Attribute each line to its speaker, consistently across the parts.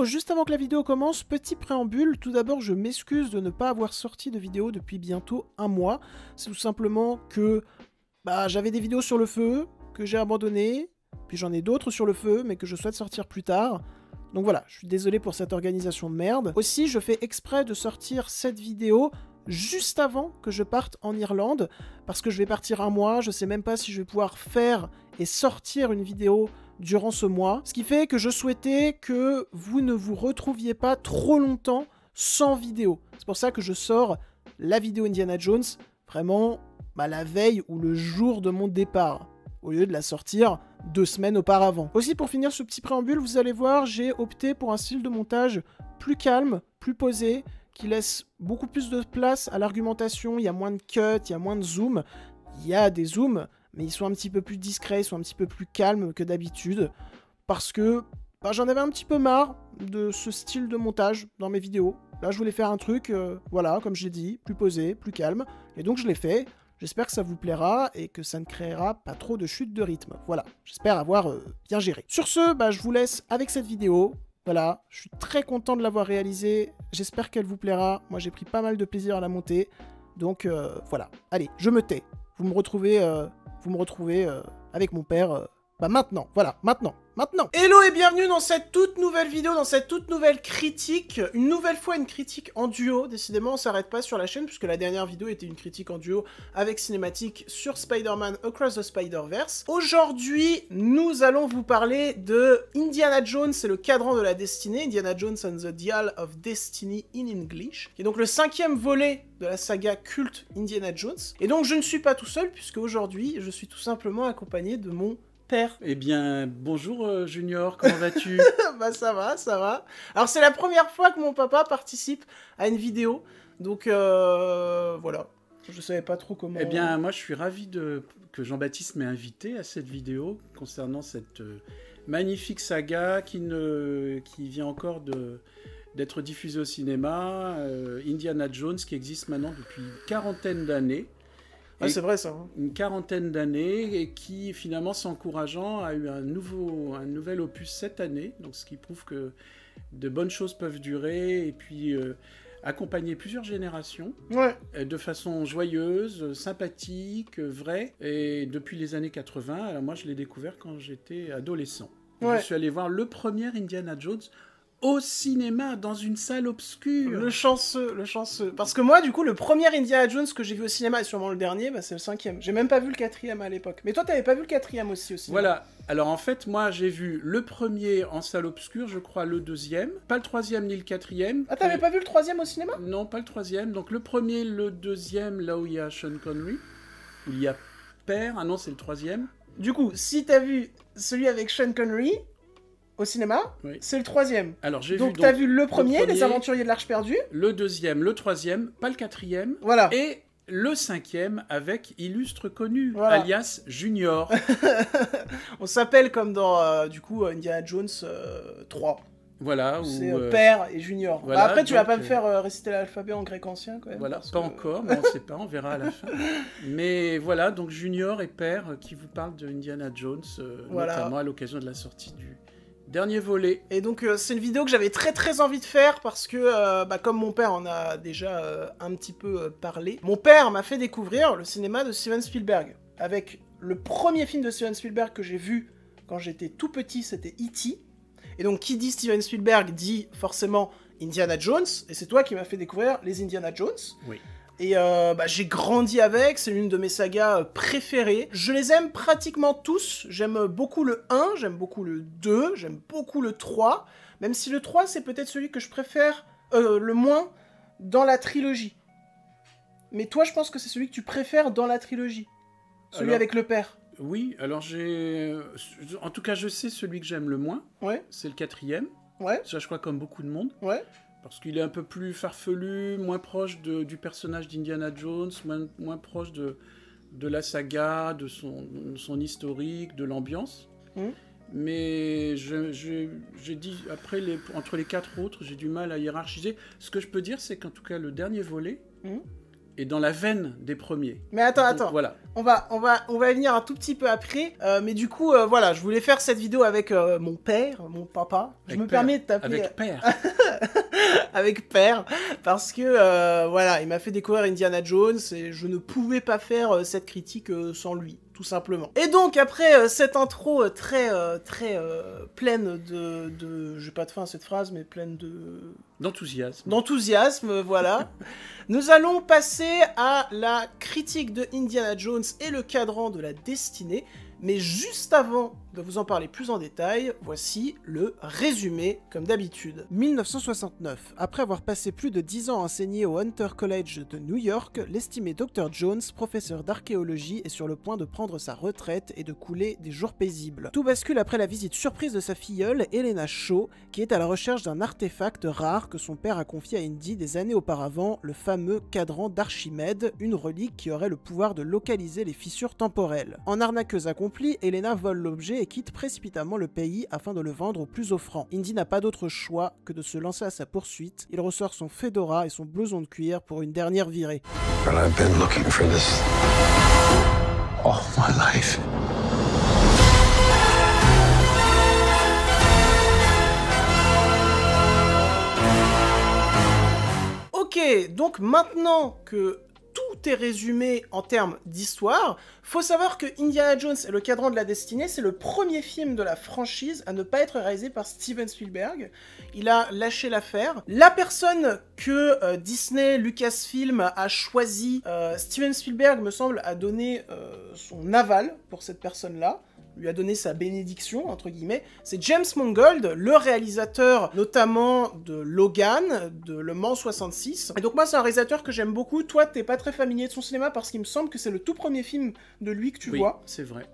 Speaker 1: vidéo. Juste avant que la vidéo commence, petit préambule. Tout d'abord, je m'excuse de ne pas avoir sorti de vidéo depuis bientôt un mois. C'est tout simplement que j'avais des vidéos sur le feu, que j'ai abandonné, puis j'en ai d'autres sur le feu, mais que je souhaite sortir plus tard. Donc voilà, je suis désolé pour cette organisation de merde. Aussi, je fais exprès de sortir cette vidéo juste avant que je parte en Irlande, parce que je vais partir un mois, je sais même pas si je vais pouvoir faire et sortir une vidéo durant ce mois, ce qui fait que je souhaitais que vous ne vous retrouviez pas trop longtemps sans vidéo. C'est pour ça que je sors la vidéo Indiana Jones vraiment la veille ou le jour de mon départ, au lieu de la sortir 2 semaines auparavant. Aussi, pour finir ce petit préambule, vous allez voir, j'ai opté pour un style de montage plus calme, plus posé, qui laisse beaucoup plus de place à l'argumentation. Il y a moins de cuts, il y a moins de zoom. Il y a des zooms, mais ils sont un petit peu plus discrets, ils sont un petit peu plus calmes que d'habitude, parce que j'en avais un petit peu marre de ce style de montage dans mes vidéos. Là, je voulais faire un truc, voilà, comme j'ai dit, plus posé, plus calme, et donc je l'ai fait. J'espère que ça vous plaira et que ça ne créera pas trop de chute de rythme. Voilà, j'espère avoir bien géré. Sur ce, je vous laisse avec cette vidéo. Voilà, je suis très content de l'avoir réalisée. J'espère qu'elle vous plaira. Moi, j'ai pris pas mal de plaisir à la monter. Donc, voilà. Allez, je me tais. Vous me retrouvez avec mon père maintenant. Voilà, maintenant. Hello et bienvenue dans cette toute nouvelle vidéo, dans cette toute nouvelle critique. Une nouvelle fois une critique en duo. Décidément, on s'arrête pas sur la chaîne puisque la dernière vidéo était une critique en duo avec Cinématique sur Spider-Man Across the Spider-Verse. Aujourd'hui, nous allons vous parler de Indiana Jones et le cadran de la destinée, Indiana Jones and the Dial of Destiny in English, qui est donc le 5e volet de la saga culte Indiana Jones. Et donc, je ne suis pas tout seul puisque aujourd'hui, je suis tout simplement accompagné de mon père.
Speaker 2: Eh bien, bonjour Junior, comment vas-tu?
Speaker 1: Ça va. Alors, c'est la première fois que mon papa participe à une vidéo, donc voilà. Je savais pas trop comment...
Speaker 2: Eh bien, moi, je suis ravi que Jean-Baptiste m'ait invité à cette vidéo concernant cette magnifique saga qui vient encore d'être diffusée au cinéma, Indiana Jones, qui existe maintenant depuis une quarantaine d'années.
Speaker 1: Ah, c'est vrai ça. Hein.
Speaker 2: Une quarantaine d'années et qui finalement, c'est encourageant, a eu un nouvel opus cette année, donc ce qui prouve que de bonnes choses peuvent durer et puis accompagner plusieurs générations de façon joyeuse, sympathique, vraie. Et depuis les années 80, alors moi je l'ai découvert quand j'étais adolescent. Je suis allé voir le premier Indiana Jones au cinéma, dans une salle obscure.
Speaker 1: Le chanceux. Parce que moi, du coup, le premier Indiana Jones que j'ai vu au cinéma, et sûrement le dernier, c'est le 5e. J'ai même pas vu le 4e à l'époque. Mais toi, t'avais pas vu le 4e aussi au cinéma.
Speaker 2: Voilà. Alors en fait, moi, j'ai vu le premier en salle obscure, je crois le 2e. Pas le 3e ni le 4e.
Speaker 1: Ah, t'avais pas vu le 3e au cinéma?
Speaker 2: Non, pas le 3e. Donc le premier, le 2e, là où il y a Sean Connery. Où il y a Père. Ah non, c'est le 3e.
Speaker 1: Du coup, si t'as vu celui avec Sean Connery... au cinéma, c'est le 3e.
Speaker 2: Alors,
Speaker 1: donc t'as vu le premier, Les Aventuriers de l'Arche perdue.
Speaker 2: Le 2e, le 3e, pas le 4e.
Speaker 1: Voilà.
Speaker 2: Et le 5e avec Illustre Connu, alias Junior.
Speaker 1: On s'appelle comme dans, du coup, Indiana Jones 3.
Speaker 2: Voilà.
Speaker 1: C'est Père et Junior.
Speaker 2: Voilà,
Speaker 1: après, tu vas pas me faire réciter l'alphabet en grec ancien, quand même.
Speaker 2: Voilà, pas encore, mais on sait pas, on verra à la fin. Mais voilà, donc Junior et Père qui vous parlent de Indiana Jones, notamment à l'occasion de la sortie du dernier volet.
Speaker 1: Et donc c'est une vidéo que j'avais très envie de faire parce que comme mon père en a déjà un petit peu parlé, mon père m'a fait découvrir le cinéma de Steven Spielberg. Avec le premier film de Steven Spielberg que j'ai vu quand j'étais tout petit, c'était E.T. Et donc qui dit Steven Spielberg dit forcément Indiana Jones, et c'est toi qui m'as fait découvrir les Indiana Jones.
Speaker 2: Oui.
Speaker 1: Et j'ai grandi avec, c'est l'une de mes sagas préférées. Je les aime pratiquement tous, j'aime beaucoup le 1, j'aime beaucoup le 2, j'aime beaucoup le 3, même si le 3 c'est peut-être celui que je préfère le moins dans la trilogie. Mais toi je pense que c'est celui que tu préfères dans la trilogie, celui avec le père.
Speaker 2: Oui, alors en tout cas je sais celui que j'aime le moins, c'est le 4e, ça je crois comme beaucoup de monde. Parce qu'il est un peu plus farfelu, moins proche du personnage d'Indiana Jones, moins proche de la saga, de son historique, de l'ambiance. Mais j'ai dit, après, entre les 4 autres, j'ai du mal à hiérarchiser. Ce que je peux dire, c'est qu'en tout cas, le dernier volet, est dans la veine des premiers.
Speaker 1: Mais attends.
Speaker 2: Voilà.
Speaker 1: On va y venir un tout petit peu après. Mais du coup, voilà, je voulais faire cette vidéo avec mon père, mon papa. Je me permets de t'appeler...
Speaker 2: Avec père.
Speaker 1: Avec père. Parce que, voilà, il m'a fait découvrir Indiana Jones et je ne pouvais pas faire cette critique sans lui. Tout simplement. Et donc, après cette intro très pleine de... J'ai pas de fin à cette phrase, mais pleine de... D'enthousiasme, voilà. Nous allons passer à la critique de Indiana Jones et le cadran de la destinée. Mais juste avant de vous en parler plus en détail, voici le résumé, comme d'habitude. 1969. Après avoir passé plus de 10 ans à enseigner au Hunter College de New York, l'estimé Dr. Jones, professeur d'archéologie, est sur le point de prendre sa retraite et de couler des jours paisibles. Tout bascule après la visite surprise de sa filleule, Helena Shaw, qui est à la recherche d'un artefact rare que son père a confié à Indy des années auparavant, le fameux cadran d'Archimède, une relique qui aurait le pouvoir de localiser les fissures temporelles. En arnaqueuse accomplie, Helena vole l'objet et quitte précipitamment le pays afin de le vendre au plus offrant. Indy n'a pas d'autre choix que de se lancer à sa poursuite. Il ressort son fedora et son blouson de cuir pour une dernière virée.
Speaker 3: But I've been looking for this all my life.
Speaker 1: Ok, donc maintenant que tout est résumé en termes d'histoire, faut savoir que Indiana Jones et le cadran de la destinée, c'est le premier film de la franchise à ne pas être réalisé par Steven Spielberg. Il a lâché l'affaire. La personne que Disney, Lucasfilm a choisi, Steven Spielberg, me semble, a donné son aval pour cette personne-là. Lui a donné sa bénédiction, entre guillemets, c'est James Mangold, le réalisateur notamment de Logan, de Le Mans 66. Et donc moi, c'est un réalisateur que j'aime beaucoup. Toi, t'es pas très familier de son cinéma parce qu'il me semble que c'est le tout premier film de lui que tu vois.
Speaker 2: Oui, c'est vrai.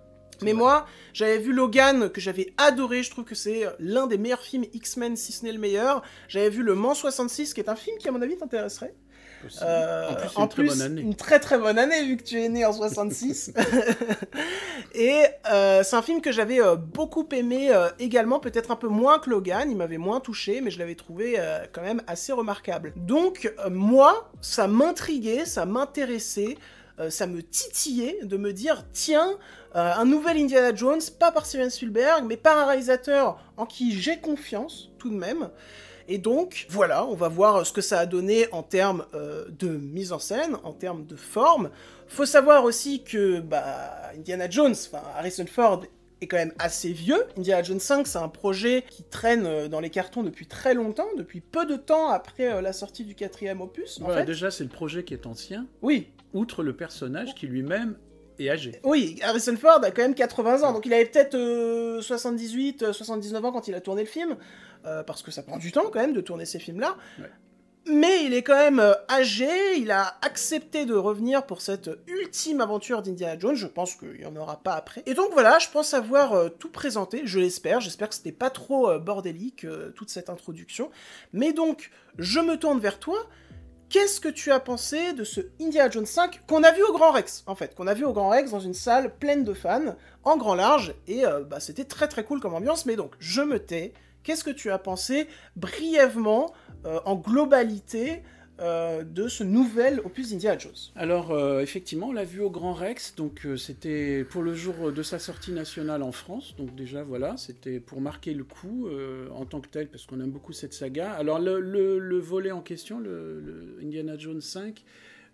Speaker 1: Mais moi, j'avais vu Logan, que j'avais adoré, je trouve que c'est l'un des meilleurs films X-Men, si ce n'est le meilleur. J'avais vu Le Mans 66, qui est un film qui, à mon avis, t'intéresserait.
Speaker 2: En plus, bonne année.
Speaker 1: Une très très bonne année vu que tu es né en 66. Et c'est un film que j'avais beaucoup aimé également, peut-être un peu moins que Logan, il m'avait moins touché, mais je l'avais trouvé quand même assez remarquable. Donc moi, ça m'intriguait, ça m'intéressait, ça me titillait de me dire, tiens, un nouvel Indiana Jones, pas par Steven Spielberg, mais par un réalisateur en qui j'ai confiance, tout de même. Et donc, voilà, on va voir ce que ça a donné en termes de mise en scène, en termes de forme. Faut savoir aussi que Indiana Jones, Harrison Ford, est quand même assez vieux. Indiana Jones 5, c'est un projet qui traîne dans les cartons depuis très longtemps, depuis peu de temps après la sortie du 4e opus, en fait.
Speaker 2: Déjà, c'est le projet qui est ancien.
Speaker 1: Oui.
Speaker 2: Outre le personnage qui lui-même est âgé.
Speaker 1: Oui, Harrison Ford a quand même 80 ans, donc il avait peut-être 78, 79 ans quand il a tourné le film, parce que ça prend du temps quand même de tourner ces films-là. Ouais. Mais il est quand même âgé, il a accepté de revenir pour cette ultime aventure d'Indiana Jones, je pense qu'il n'y en aura pas après. Et donc voilà, je pense avoir tout présenté, j'espère que c'était pas trop bordélique, toute cette introduction. Mais donc, je me tourne vers toi. Qu'est-ce que tu as pensé de ce Indiana Jones 5 qu'on a vu au Grand Rex, en fait, qu'on a vu au Grand Rex dans une salle pleine de fans, en grand large, et c'était très très cool comme ambiance, mais donc, je me tais. Qu'est-ce que tu as pensé, brièvement, en globalité, de ce nouvel opus d'Indiana Jones?
Speaker 2: Alors, effectivement, on l'a vu au Grand Rex, donc c'était pour le jour de sa sortie nationale en France, donc déjà, voilà, c'était pour marquer le coup en tant que tel, parce qu'on aime beaucoup cette saga. Alors, le volet en question, le Indiana Jones 5,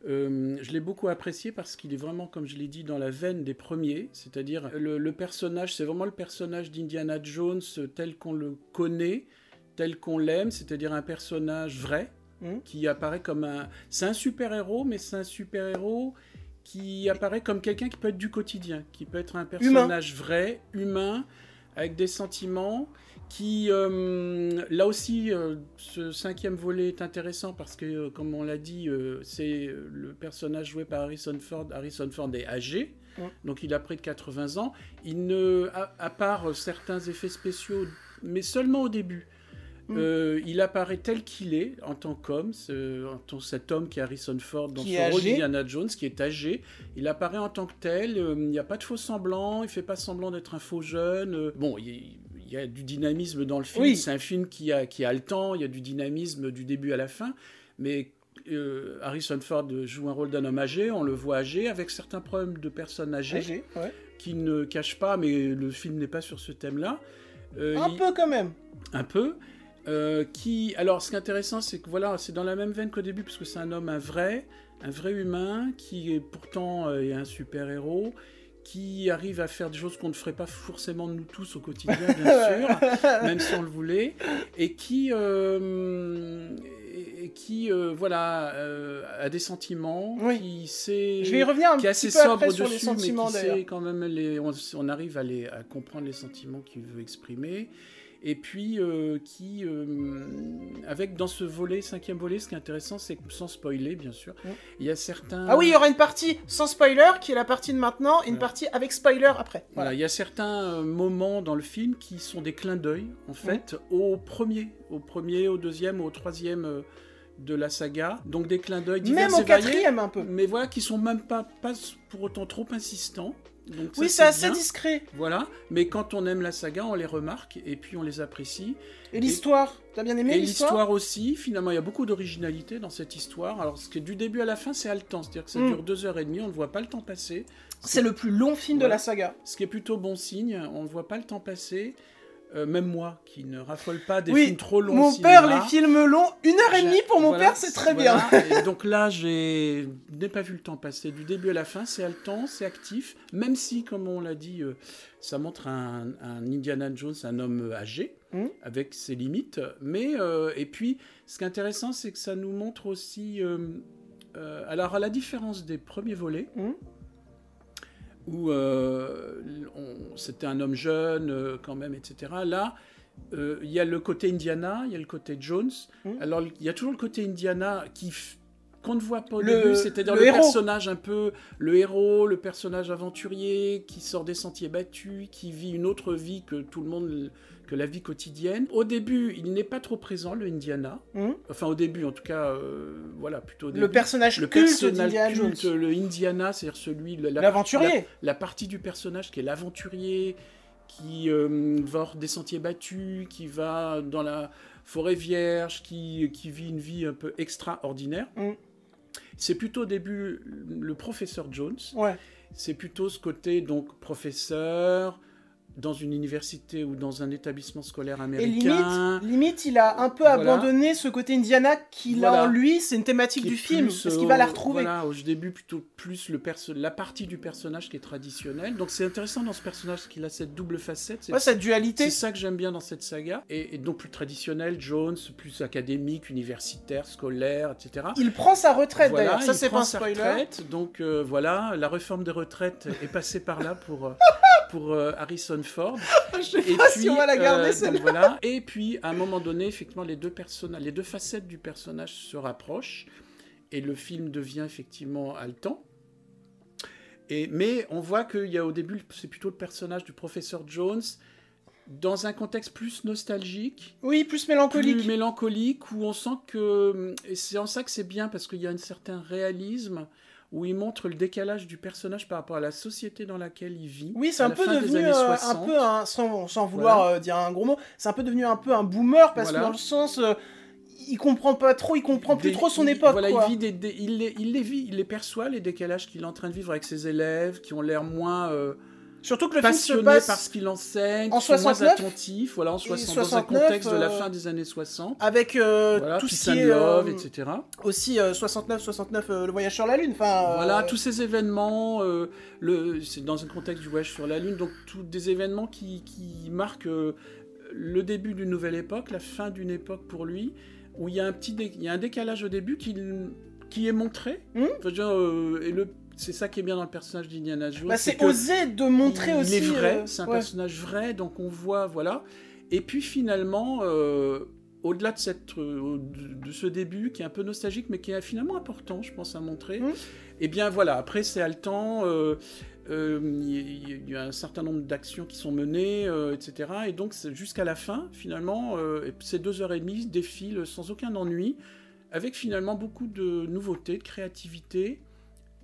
Speaker 2: je l'ai beaucoup apprécié parce qu'il est vraiment, comme je l'ai dit, dans la veine des premiers, c'est-à-dire le personnage, c'est vraiment le personnage d'Indiana Jones tel qu'on le connaît, tel qu'on l'aime, c'est-à-dire un personnage vrai, qui apparaît comme un... C'est un super-héros, mais c'est un super-héros qui apparaît comme quelqu'un qui peut être du quotidien, qui peut être un personnage vrai, humain, avec des sentiments, qui... là aussi, ce 5e volet est intéressant parce que, comme on l'a dit, c'est le personnage joué par Harrison Ford. Harrison Ford est âgé, donc il a près de 80 ans. Il ne... à part certains effets spéciaux, mais seulement au début. Il apparaît tel qu'il est en tant qu'homme, cet homme qui est Harrison Ford dans son rôle d'Indiana Jones, qui est âgé. Il apparaît en tant que tel, il n'y a pas de faux semblant, il ne fait pas semblant d'être un faux jeune. Bon, il y a du dynamisme dans le film, c'est un film qui a le temps, il y a du dynamisme du début à la fin, mais Harrison Ford joue un rôle d'un homme âgé, on le voit âgé, avec certains problèmes de personnes âgées, qui ne cachent pas, mais le film n'est pas sur ce thème-là.
Speaker 1: Un peu quand même.
Speaker 2: Un peu. Alors, ce qui est intéressant, c'est que voilà, c'est dans la même veine qu'au début, parce que c'est un homme, un vrai humain, qui est pourtant est un super-héros, qui arrive à faire des choses qu'on ne ferait pas forcément nous tous au quotidien, bien sûr, même si on le voulait, et qui voilà, a des sentiments, qui sait...
Speaker 1: Je vais y revenir un petit peu après sur les sentiments,
Speaker 2: mais qui sait quand même on arrive à comprendre les sentiments qu'il veut exprimer. Et puis, avec dans ce volet, 5e volet, ce qui est intéressant, c'est que, sans spoiler, bien sûr, il y a certains...
Speaker 1: Ah oui, il y aura une partie sans spoiler, qui est la partie de maintenant, et une partie avec spoiler après.
Speaker 2: Voilà, il y a certains moments dans le film qui sont des clins d'œil, en fait, au premier, au deuxième, au troisième de la saga. Donc des clins d'œil divers
Speaker 1: même au
Speaker 2: et variés,
Speaker 1: 4e un peu.
Speaker 2: Mais voilà, qui sont même pas pour autant trop insistants. Donc
Speaker 1: oui,
Speaker 2: ça,
Speaker 1: c'est assez discret.
Speaker 2: Voilà, mais quand on aime la saga, on les remarque et puis on les apprécie.
Speaker 1: Et l'histoire, t'as bien aimé l'histoire ?
Speaker 2: Et l'histoire aussi, finalement, il y a beaucoup d'originalité dans cette histoire. Alors, ce qui est du début à la fin, c'est haletant, c'est-à-dire que ça dure 2h30, on ne voit pas le temps passer.
Speaker 1: C'est le plus long film de la saga.
Speaker 2: Ce qui est plutôt bon signe, on ne voit pas le temps passer. Même moi, qui ne raffole pas des films trop longs.
Speaker 1: Mon père, les films longs, 1h30 pour mon père, c'est très bien.
Speaker 2: Et donc là, je n'ai pas vu le temps passer. Du début à la fin, c'est haletant, c'est actif. Même si, comme on l'a dit, ça montre un Indiana Jones, un homme âgé, avec ses limites. Mais, et puis, ce qui est intéressant, c'est que ça nous montre aussi... alors, à la différence des premiers volets... où c'était un homme jeune quand même, etc. Là, il y a le côté Indiana, il y a le côté Jones. Alors, il y a toujours le côté Indiana qu'on ne voit pas au début, c'est-à-dire le personnage un peu, le héros, le personnage aventurier, qui sort des sentiers battus, qui vit une autre vie que tout le monde, que la vie quotidienne. Au début, il n'est pas trop présent, le Indiana. Enfin, au début, en tout cas, voilà, plutôt au début.
Speaker 1: Le personnage culte d'Indiana Jones.
Speaker 2: Le Indiana, c'est-à-dire celui...
Speaker 1: L'aventurier.
Speaker 2: La partie du personnage qui est l'aventurier, qui va hors des sentiers battus, qui va dans la forêt vierge, qui vit une vie un peu extraordinaire. C'est plutôt au début le professeur Jones. C'est plutôt ce côté, donc, professeur... dans une université ou dans un établissement scolaire américain.
Speaker 1: Et limite, il a un peu abandonné ce côté Indiana qu'il a en lui, c'est une thématique du film, parce qu'il va la retrouver.
Speaker 2: Voilà, au début, plutôt plus la partie du personnage qui est traditionnelle. Donc c'est intéressant dans ce personnage qu'il a cette double facette.
Speaker 1: Cette dualité.
Speaker 2: C'est ça que j'aime bien dans cette saga. Et donc plus traditionnel, Jones, plus académique, universitaire, scolaire, etc.
Speaker 1: Il prend sa retraite d'ailleurs, ça c'est pas un spoiler.
Speaker 2: Retraite, donc voilà, la réforme des retraites est passée par là pour Harrison Ford.
Speaker 1: Je sais pas si on va la garder celle-là.
Speaker 2: Voilà. Et puis à un moment donné, effectivement, les deux facettes du personnage se rapprochent et le film devient effectivement haletant. Mais on voit qu'il y a au début, c'est plutôt le personnage du professeur Jones dans un contexte plus nostalgique.
Speaker 1: Oui, plus mélancolique.
Speaker 2: Plus mélancolique, où on sent que... Et c'est en ça que c'est bien, parce qu'il y a un certain réalisme où il montre le décalage du personnage par rapport à la société dans laquelle il vit.
Speaker 1: Oui, c'est un peu devenu sans vouloir dire un gros mot, c'est un peu devenu un peu un boomer, parce que dans le sens... il comprend pas trop, il comprend plus trop son époque.
Speaker 2: Voilà,
Speaker 1: quoi.
Speaker 2: il les perçoit, les décalages qu'il est en train de vivre avec ses élèves, qui ont l'air moins...
Speaker 1: Surtout que le
Speaker 2: passionné
Speaker 1: film se passe
Speaker 2: par ce qu'il enseigne,
Speaker 1: en 69,
Speaker 2: moins attentif, voilà, en 69, dans un contexte de la fin des années 60.
Speaker 1: Avec tout ce qui est...
Speaker 2: Love, etc.
Speaker 1: Aussi 69, le voyage sur la Lune.
Speaker 2: Voilà, tous ces événements, c'est dans un contexte du voyage sur la Lune, donc tous des événements qui marquent le début d'une nouvelle époque, la fin d'une époque pour lui, où il y a un décalage au début qui est montré. C'est ça qui est bien dans le personnage d'Indiana Jones.
Speaker 1: C'est osé de montrer aussi...
Speaker 2: Il est vrai, c'est un personnage vrai, donc on voit, voilà. Et puis finalement, au-delà de ce début, qui est un peu nostalgique, mais qui est finalement important, je pense, à montrer, et bien voilà, après c'est haletant, il y a un certain nombre d'actions qui sont menées, etc. Et donc jusqu'à la fin, finalement, ces 2h30 défilent sans aucun ennui, avec finalement beaucoup de nouveautés, de créativité,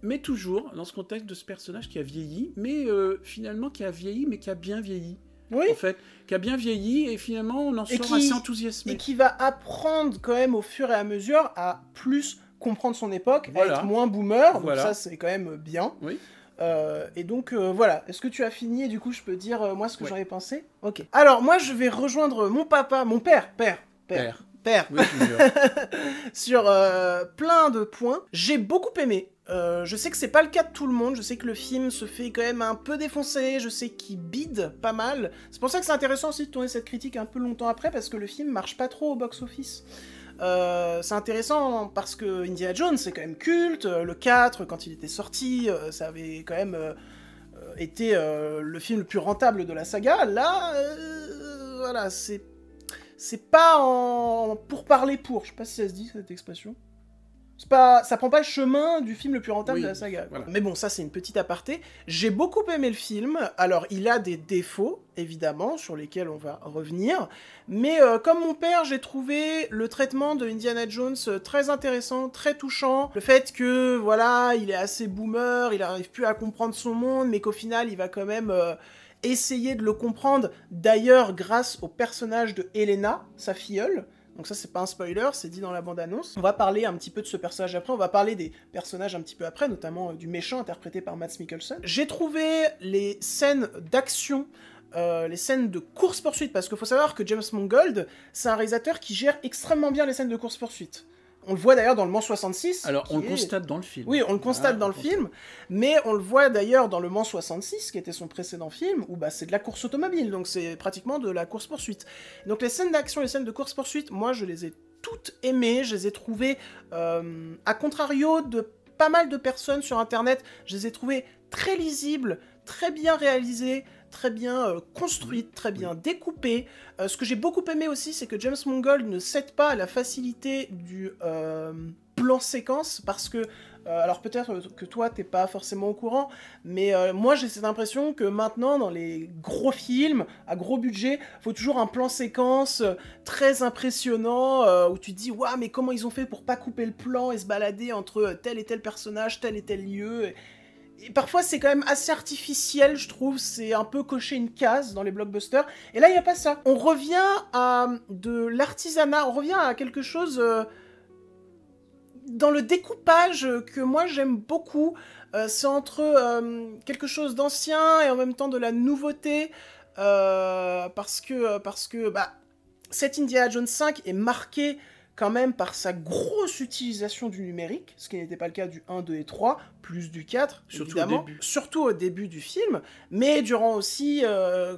Speaker 2: mais toujours dans ce contexte de ce personnage qui a vieilli, mais finalement qui a vieilli, mais qui a bien vieilli.
Speaker 1: Oui.
Speaker 2: En fait, qui a bien vieilli, et finalement on en sort assez enthousiasmé.
Speaker 1: Et qui va apprendre quand même au fur et à mesure à plus comprendre son époque,
Speaker 2: Voilà.
Speaker 1: à être moins boomer, donc
Speaker 2: Voilà.
Speaker 1: ça c'est quand même bien.
Speaker 2: Oui.
Speaker 1: Et donc voilà, est-ce que tu as fini et du coup je peux dire moi ce que
Speaker 2: Ouais.
Speaker 1: j'en ai pensé? Ok. Alors moi je vais rejoindre mon père,
Speaker 2: Oui, Junior.
Speaker 1: sur plein de points. J'ai beaucoup aimé. Je sais que c'est pas le cas de tout le monde, je sais que le film se fait quand même un peu défoncer, je sais qu'il bide pas mal. C'est pour ça que c'est intéressant aussi de tourner cette critique un peu longtemps après, parce que le film marche pas trop au box-office. C'est intéressant parce que Indiana Jones c'est quand même culte, le 4 quand il était sorti, ça avait quand même été le film le plus rentable de la saga. Là, voilà, c'est pas en pour parler pour, je sais pas si ça se dit cette expression. Ça prend pas le chemin du film le plus rentable
Speaker 2: Oui,
Speaker 1: de la saga.
Speaker 2: voilà.
Speaker 1: Mais bon, ça c'est une petite aparté. J'ai beaucoup aimé le film. Alors, il a des défauts, évidemment, sur lesquels on va revenir. Mais comme mon père, j'ai trouvé le traitement de Indiana Jones très intéressant, très touchant. Le fait que, voilà, il est assez boomer, il arrive plus à comprendre son monde, mais qu'au final, il va quand même essayer de le comprendre. D'ailleurs, grâce au personnage de Helena, sa filleule. Donc ça, c'est pas un spoiler, c'est dit dans la bande-annonce. On va parler un petit peu de ce personnage après, on va parler des personnages un petit peu après, notamment du méchant interprété par Mads Mikkelsen. J'ai trouvé les scènes d'action, les scènes de course-poursuite, parce qu'il faut savoir que James Mangold, c'est un réalisateur qui gère extrêmement bien les scènes de course-poursuite. On le voit d'ailleurs dans Le Mans 66.
Speaker 2: Alors, on le constate dans le film.
Speaker 1: Oui, on le constate dans le film, mais on le voit d'ailleurs dans Le Mans 66, qui était son précédent film, où bah, c'est de la course automobile, donc c'est pratiquement de la course-poursuite. Donc les scènes d'action, les scènes de course-poursuite, moi je les ai toutes aimées, je les ai trouvées, à contrario de pas mal de personnes sur Internet, je les ai trouvées très lisibles, très bien réalisées, très bien construite, très bien découpée. Ce que j'ai beaucoup aimé aussi, c'est que James Mangold ne cède pas à la facilité du plan séquence, parce que, alors peut-être que toi t'es pas forcément au courant, mais moi j'ai cette impression que maintenant dans les gros films, à gros budget, faut toujours un plan séquence très impressionnant, où tu te dis, waouh, mais comment ils ont fait pour pas couper le plan et se balader entre tel et tel personnage, tel et tel lieu. Et parfois, c'est quand même assez artificiel, je trouve. C'est un peu cocher une case dans les blockbusters. Et là, il n'y a pas ça. On revient à de l'artisanat, on revient à quelque chose dans le découpage que moi, j'aime beaucoup. C'est entre quelque chose d'ancien et en même temps de la nouveauté. Parce que bah, cet Indiana Jones 5 est marqué quand même par sa grosse utilisation du numérique, ce qui n'était pas le cas du 1, 2 et 3, plus du 4,
Speaker 2: Surtout
Speaker 1: évidemment.
Speaker 2: au début.
Speaker 1: Surtout au début du film, mais durant aussi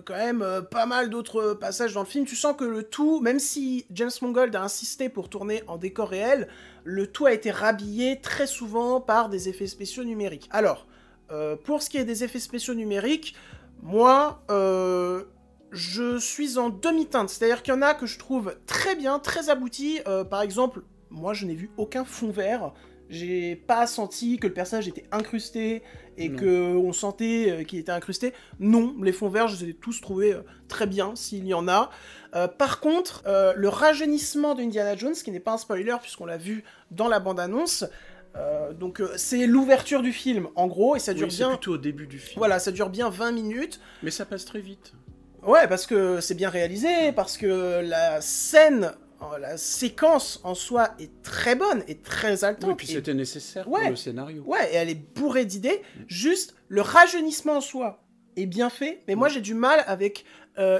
Speaker 1: quand même pas mal d'autres passages dans le film. Tu sens que le tout, même si James Mangold a insisté pour tourner en décor réel, le tout a été rhabillé très souvent par des effets spéciaux numériques. Alors, pour ce qui est des effets spéciaux numériques, moi... je suis en demi-teinte, c'est-à-dire qu'il y en a que je trouve très bien, très aboutis. Par exemple, moi je n'ai vu aucun fond vert, j'ai pas senti que le personnage était incrusté et qu'on sentait qu'il était incrusté. Non, les fonds verts, je les ai tous trouvés très bien, s'il y en a. Par contre, le rajeunissement d'Indiana Jones, qui n'est pas un spoiler puisqu'on l'a vu dans la bande-annonce, donc c'est l'ouverture du film, en gros, et ça dure
Speaker 2: Oui,
Speaker 1: bien...
Speaker 2: c'est plutôt au début du film.
Speaker 1: Voilà, ça dure bien 20 minutes.
Speaker 2: Mais ça passe très vite.
Speaker 1: Ouais, parce que c'est bien réalisé, parce que la scène, la séquence en soi est très bonne et très haletante.
Speaker 2: Oui, puis c'était nécessaire pour le scénario.
Speaker 1: Ouais, et elle est bourrée d'idées. Juste, le rajeunissement en soi est bien fait, mais moi j'ai du mal avec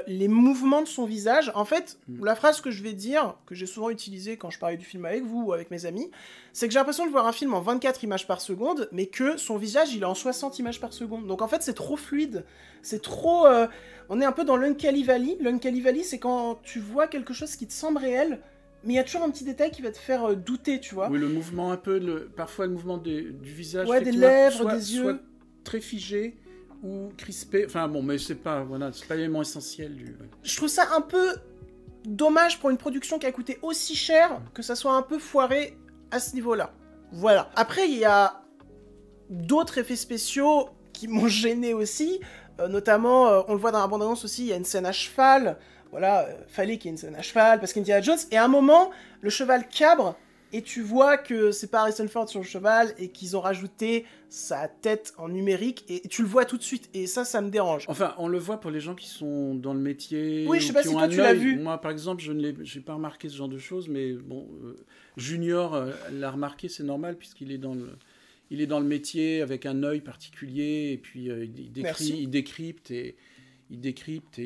Speaker 1: les mouvements de son visage. En fait, la phrase que je vais dire, que j'ai souvent utilisée quand je parlais du film avec vous ou avec mes amis, c'est que j'ai l'impression de voir un film en 24 images par seconde, mais que son visage, il est en 60 images par seconde. Donc en fait, c'est trop fluide. C'est trop... on est un peu dans l'Uncanny Valley. L'Uncanny Valley, c'est quand tu vois quelque chose qui te semble réel, mais il y a toujours un petit détail qui va te faire douter, tu vois.
Speaker 2: Oui, le mouvement un peu, parfois le mouvement du visage.
Speaker 1: Ouais, des lèvres,
Speaker 2: soit,
Speaker 1: des yeux.
Speaker 2: Soit très figé ou crispé. Enfin bon, mais c'est pas l'élément essentiel du... Ouais.
Speaker 1: Je trouve ça un peu dommage pour une production qui a coûté aussi cher, que ça soit un peu foiré à ce niveau-là. Voilà. Après, il y a d'autres effets spéciaux qui m'ont gêné aussi. Notamment, on le voit dans la bande-annonce aussi, il y a une scène à cheval. Voilà, fallait qu'il y ait une scène à cheval, parce qu'Indiana Jones, et à un moment, le cheval cabre, et tu vois que c'est pas Harrison Ford sur le cheval et qu'ils ont rajouté sa tête en numérique et tu le vois tout de suite et ça me dérange.
Speaker 2: Enfin, on le voit pour les gens qui sont dans le métier.
Speaker 1: Oui, je sais pas
Speaker 2: qui
Speaker 1: si
Speaker 2: ont
Speaker 1: toi
Speaker 2: un
Speaker 1: tu l'as
Speaker 2: œil.
Speaker 1: vu.
Speaker 2: Moi, par exemple, j'ai pas remarqué ce genre de choses, mais bon, Junior l'a remarqué, c'est normal puisqu'il est dans le métier avec un œil particulier et puis il décrypte et il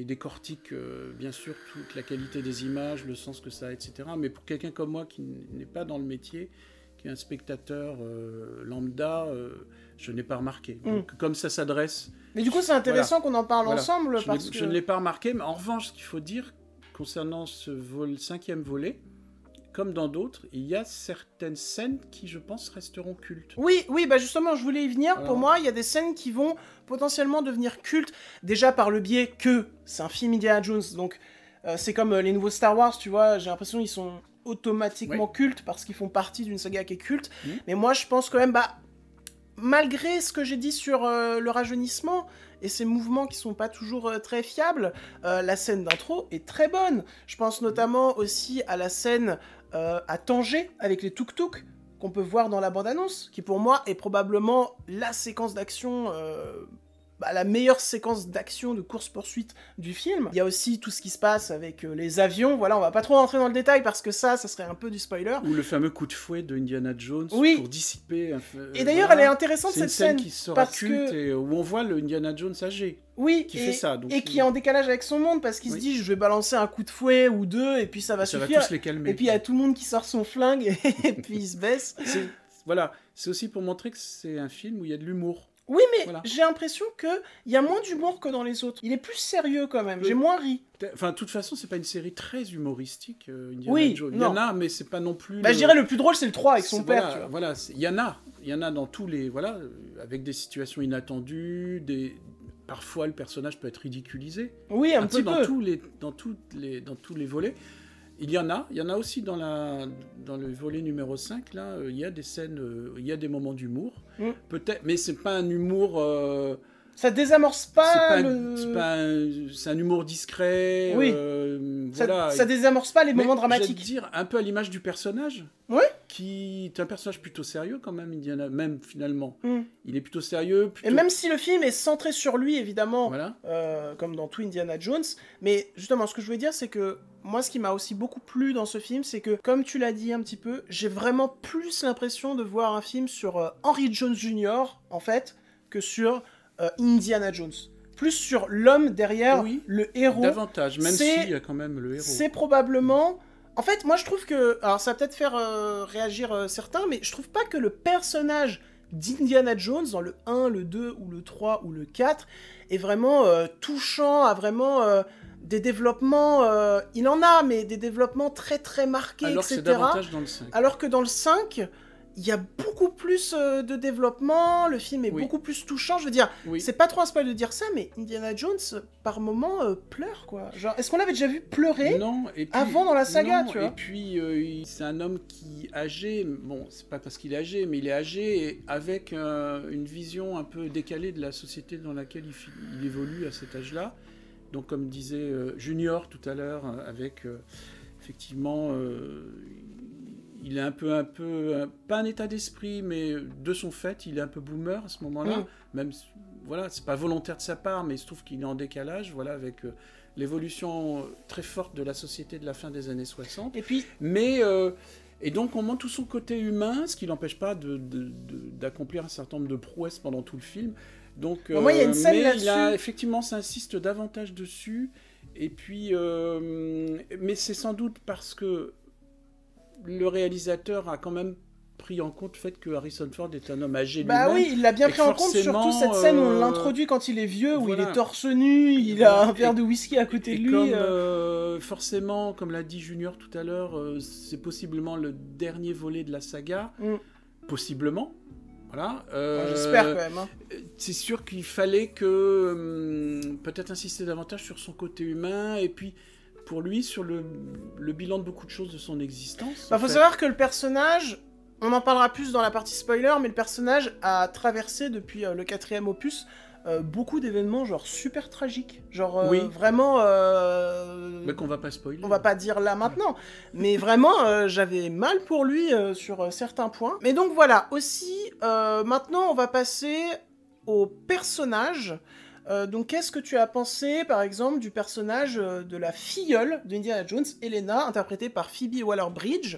Speaker 2: décortique bien sûr toute la qualité des images, le sens que ça a, etc. Mais pour quelqu'un comme moi qui n'est pas dans le métier, qui est un spectateur lambda, je n'ai pas remarqué. Donc, comme ça s'adresse...
Speaker 1: Mais du coup, c'est intéressant qu'on en parle ensemble parce que...
Speaker 2: Je ne l'ai pas remarqué, mais en revanche, ce qu'il faut dire concernant ce 5e volet, comme dans d'autres, il y a certaines scènes qui, je pense, resteront cultes.
Speaker 1: Oui, bah justement, je voulais y venir. Alors... Pour moi, il y a des scènes qui vont potentiellement devenir cultes, déjà par le biais que c'est un film Indiana Jones, donc c'est comme les nouveaux Star Wars, tu vois, j'ai l'impression qu'ils sont automatiquement cultes parce qu'ils font partie d'une saga qui est culte. Mais moi, je pense quand même, malgré ce que j'ai dit sur le rajeunissement et ces mouvements qui sont pas toujours très fiables, la scène d'intro est très bonne. Je pense notamment aussi à la scène à Tanger avec les tuk-tuk qu'on peut voir dans la bande-annonce, qui pour moi est probablement la séquence d'action, la meilleure séquence d'action de course-poursuite du film. Il y a aussi tout ce qui se passe avec les avions, voilà, on va pas trop rentrer dans le détail parce que ça serait un peu du spoiler.
Speaker 2: Ou le fameux coup de fouet de Indiana Jones pour dissiper...
Speaker 1: Et d'ailleurs, elle est intéressante cette scène
Speaker 2: qui sera culte et où on voit le Indiana Jones âgé.
Speaker 1: Oui,
Speaker 2: qui fait ça. Donc
Speaker 1: qui est en décalage avec son monde, parce qu'il se dit, je vais balancer un coup de fouet ou deux, et puis ça va suffire.
Speaker 2: Va tous les calmer.
Speaker 1: Et puis il y a tout le monde qui sort son flingue, et puis il se baisse.
Speaker 2: Voilà, c'est aussi pour montrer que c'est un film où il y a de l'humour.
Speaker 1: Oui, mais j'ai l'impression qu'il y a moins d'humour que dans les autres. Il est plus sérieux quand même, j'ai moins ri.
Speaker 2: Enfin, de toute façon, c'est pas une série très humoristique, Indiana Jones. Il y en a, mais c'est pas non plus...
Speaker 1: je dirais le plus drôle, c'est le 3 avec son père, tu vois.
Speaker 2: Voilà, il y en a dans tous les... Voilà, avec des situations inattendues, Parfois, le personnage peut être ridiculisé.
Speaker 1: Oui, un petit peu.
Speaker 2: Dans tous les volets. Il y en a aussi dans le volet numéro 5, là, il y a des scènes, il y a des moments d'humour. Peut-être, mais c'est pas un humour...
Speaker 1: ça désamorce pas
Speaker 2: c'est un humour discret.
Speaker 1: Oui. Ça désamorce pas les moments dramatiques.
Speaker 2: Je dire, un peu à l'image du personnage.
Speaker 1: Oui.
Speaker 2: Qui est un personnage plutôt sérieux quand même, Indiana, même finalement. Il est plutôt sérieux.
Speaker 1: Et même si le film est centré sur lui, évidemment, comme dans tout Indiana Jones, mais justement, ce que je voulais dire, c'est que moi, ce qui m'a aussi beaucoup plu dans ce film, c'est que, comme tu l'as dit un petit peu, j'ai vraiment plus l'impression de voir un film sur Henry Jones Jr., en fait, que sur Indiana Jones. Plus sur l'homme derrière le héros.
Speaker 2: Davantage, même s'il y a quand même le héros.
Speaker 1: C'est probablement... En fait, moi, je trouve que... Alors, ça va peut-être faire réagir certains, mais je trouve pas que le personnage d'Indiana Jones, dans le 1, le 2, ou le 3, ou le 4, est vraiment touchant, a vraiment... des développements, il en a, mais des développements très très marqués,
Speaker 2: alors
Speaker 1: etc.
Speaker 2: C'est davantage dans le 5.
Speaker 1: Alors que dans le 5, il y a beaucoup plus de développement, le film est beaucoup plus touchant, je veux dire, c'est pas trop un spoil de dire ça, mais Indiana Jones, par moments, pleure, quoi. Genre, est-ce qu'on l'avait déjà vu pleurer avant dans la saga, tu vois?
Speaker 2: Et puis, c'est un homme qui est âgé, bon, c'est pas parce qu'il est âgé, mais il est âgé et avec une vision un peu décalée de la société dans laquelle il évolue à cet âge-là. Donc, comme disait Junior tout à l'heure, avec effectivement, il est un peu, pas un état d'esprit, mais de son fait, il est un peu boomer à ce moment-là. Même, voilà, c'est pas volontaire de sa part, mais il se trouve qu'il est en décalage, voilà, avec l'évolution très forte de la société de la fin des années 60.
Speaker 1: Et puis,
Speaker 2: et donc, on montre tout son côté humain, ce qui l'empêche pas d'accomplir un certain nombre de prouesses pendant tout le film. Donc,
Speaker 1: moi, il y a une scène là-dessus.
Speaker 2: Effectivement, ça insiste davantage dessus. Et puis, mais c'est sans doute parce que le réalisateur a quand même pris en compte le fait que Harrison Ford est un homme âgé lui-même.
Speaker 1: Bah oui, il l'a bien pris en compte, surtout cette scène où on l'introduit quand il est vieux, où il est torse nu, il a un verre de whisky à côté de lui.
Speaker 2: Comme, forcément, comme l'a dit Junior tout à l'heure, c'est possiblement le dernier volet de la saga. Possiblement. Voilà.
Speaker 1: J'espère quand même.
Speaker 2: C'est sûr qu'il fallait que peut-être insister davantage sur son côté humain et puis pour lui sur le bilan de beaucoup de choses de son existence.
Speaker 1: Faut savoir que le personnage, On en parlera plus dans la partie spoiler, mais le personnage a traversé depuis le 4e opus beaucoup d'événements genre super tragiques. Genre
Speaker 2: Oui.
Speaker 1: vraiment...
Speaker 2: Mais qu'on va pas spoiler.
Speaker 1: On va pas dire là maintenant, mais vraiment j'avais mal pour lui sur certains points. Mais donc voilà, aussi maintenant on va passer au personnage. Donc qu'est-ce que tu as pensé par exemple du personnage de la filleule d'Indiana Jones, Elena, interprétée par Phoebe Waller-Bridge,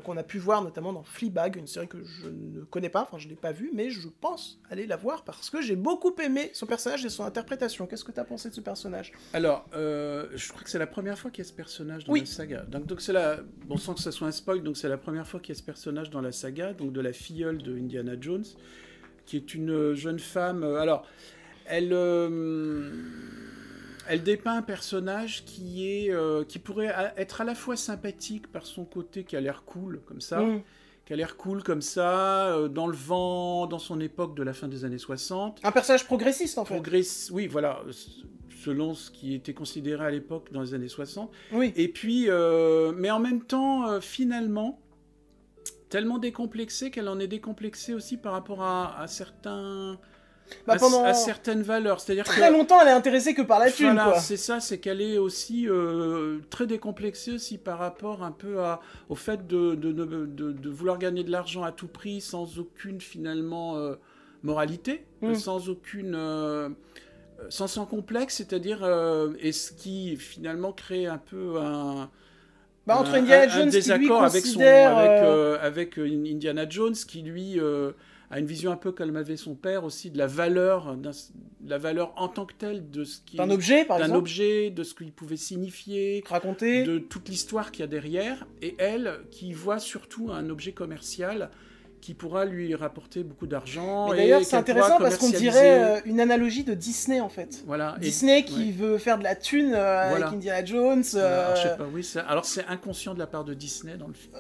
Speaker 1: qu'on a pu voir notamment dans Fleabag, une série que je ne connais pas, enfin je l'ai pas vue, mais je pense aller la voir parce que j'ai beaucoup aimé son personnage et son interprétation. Qu'est-ce que tu as pensé de ce personnage?
Speaker 2: Alors, je crois que c'est la première fois qu'il y a ce personnage dans
Speaker 1: Oui.
Speaker 2: la saga. Donc c'est la... Bon, sans que ça soit un spoil, donc c'est la première fois qu'il y a ce personnage dans la saga, donc de la filleule de Indiana Jones, qui est une jeune femme... alors, elle dépeint un personnage qui pourrait être à la fois sympathique par son côté qui a l'air cool, comme ça, dans le vent, dans son époque de la fin des années 60.
Speaker 1: Un personnage progressiste, en fait.
Speaker 2: Oui, voilà, selon ce qui était considéré à l'époque dans les années 60.
Speaker 1: Oui.
Speaker 2: Et puis, mais en même temps, finalement, tellement décomplexée qu'elle en est décomplexée aussi par rapport à certains...
Speaker 1: Pendant
Speaker 2: à certaines valeurs, c'est-à-dire
Speaker 1: très longtemps, elle est intéressée que par la thune,
Speaker 2: voilà,
Speaker 1: quoi.
Speaker 2: c'est ça, c'est qu'elle est aussi très décomplexée aussi par rapport un peu au fait de vouloir gagner de l'argent à tout prix sans aucune finalement moralité, sans aucune sans complexe, c'est-à-dire et ce qui finalement crée un peu
Speaker 1: entre Indiana Jones
Speaker 2: désaccord
Speaker 1: qui lui considère
Speaker 2: avec Indiana Jones qui lui a une vision un peu comme avait son père aussi de la valeur en tant que telle de ce qui
Speaker 1: d'un objet, par exemple,
Speaker 2: de ce qu'il pouvait signifier,
Speaker 1: raconter,
Speaker 2: de toute l'histoire qu'il y a derrière, et elle qui voit surtout un objet commercial qui pourra lui rapporter beaucoup d'argent.
Speaker 1: Et d'ailleurs, c'est intéressant parce qu'on dirait une analogie de Disney, en fait.
Speaker 2: Voilà.
Speaker 1: Disney qui veut faire de la thune avec Indiana Jones.
Speaker 2: Alors, je sais pas, oui, alors c'est inconscient de la part de Disney dans le film.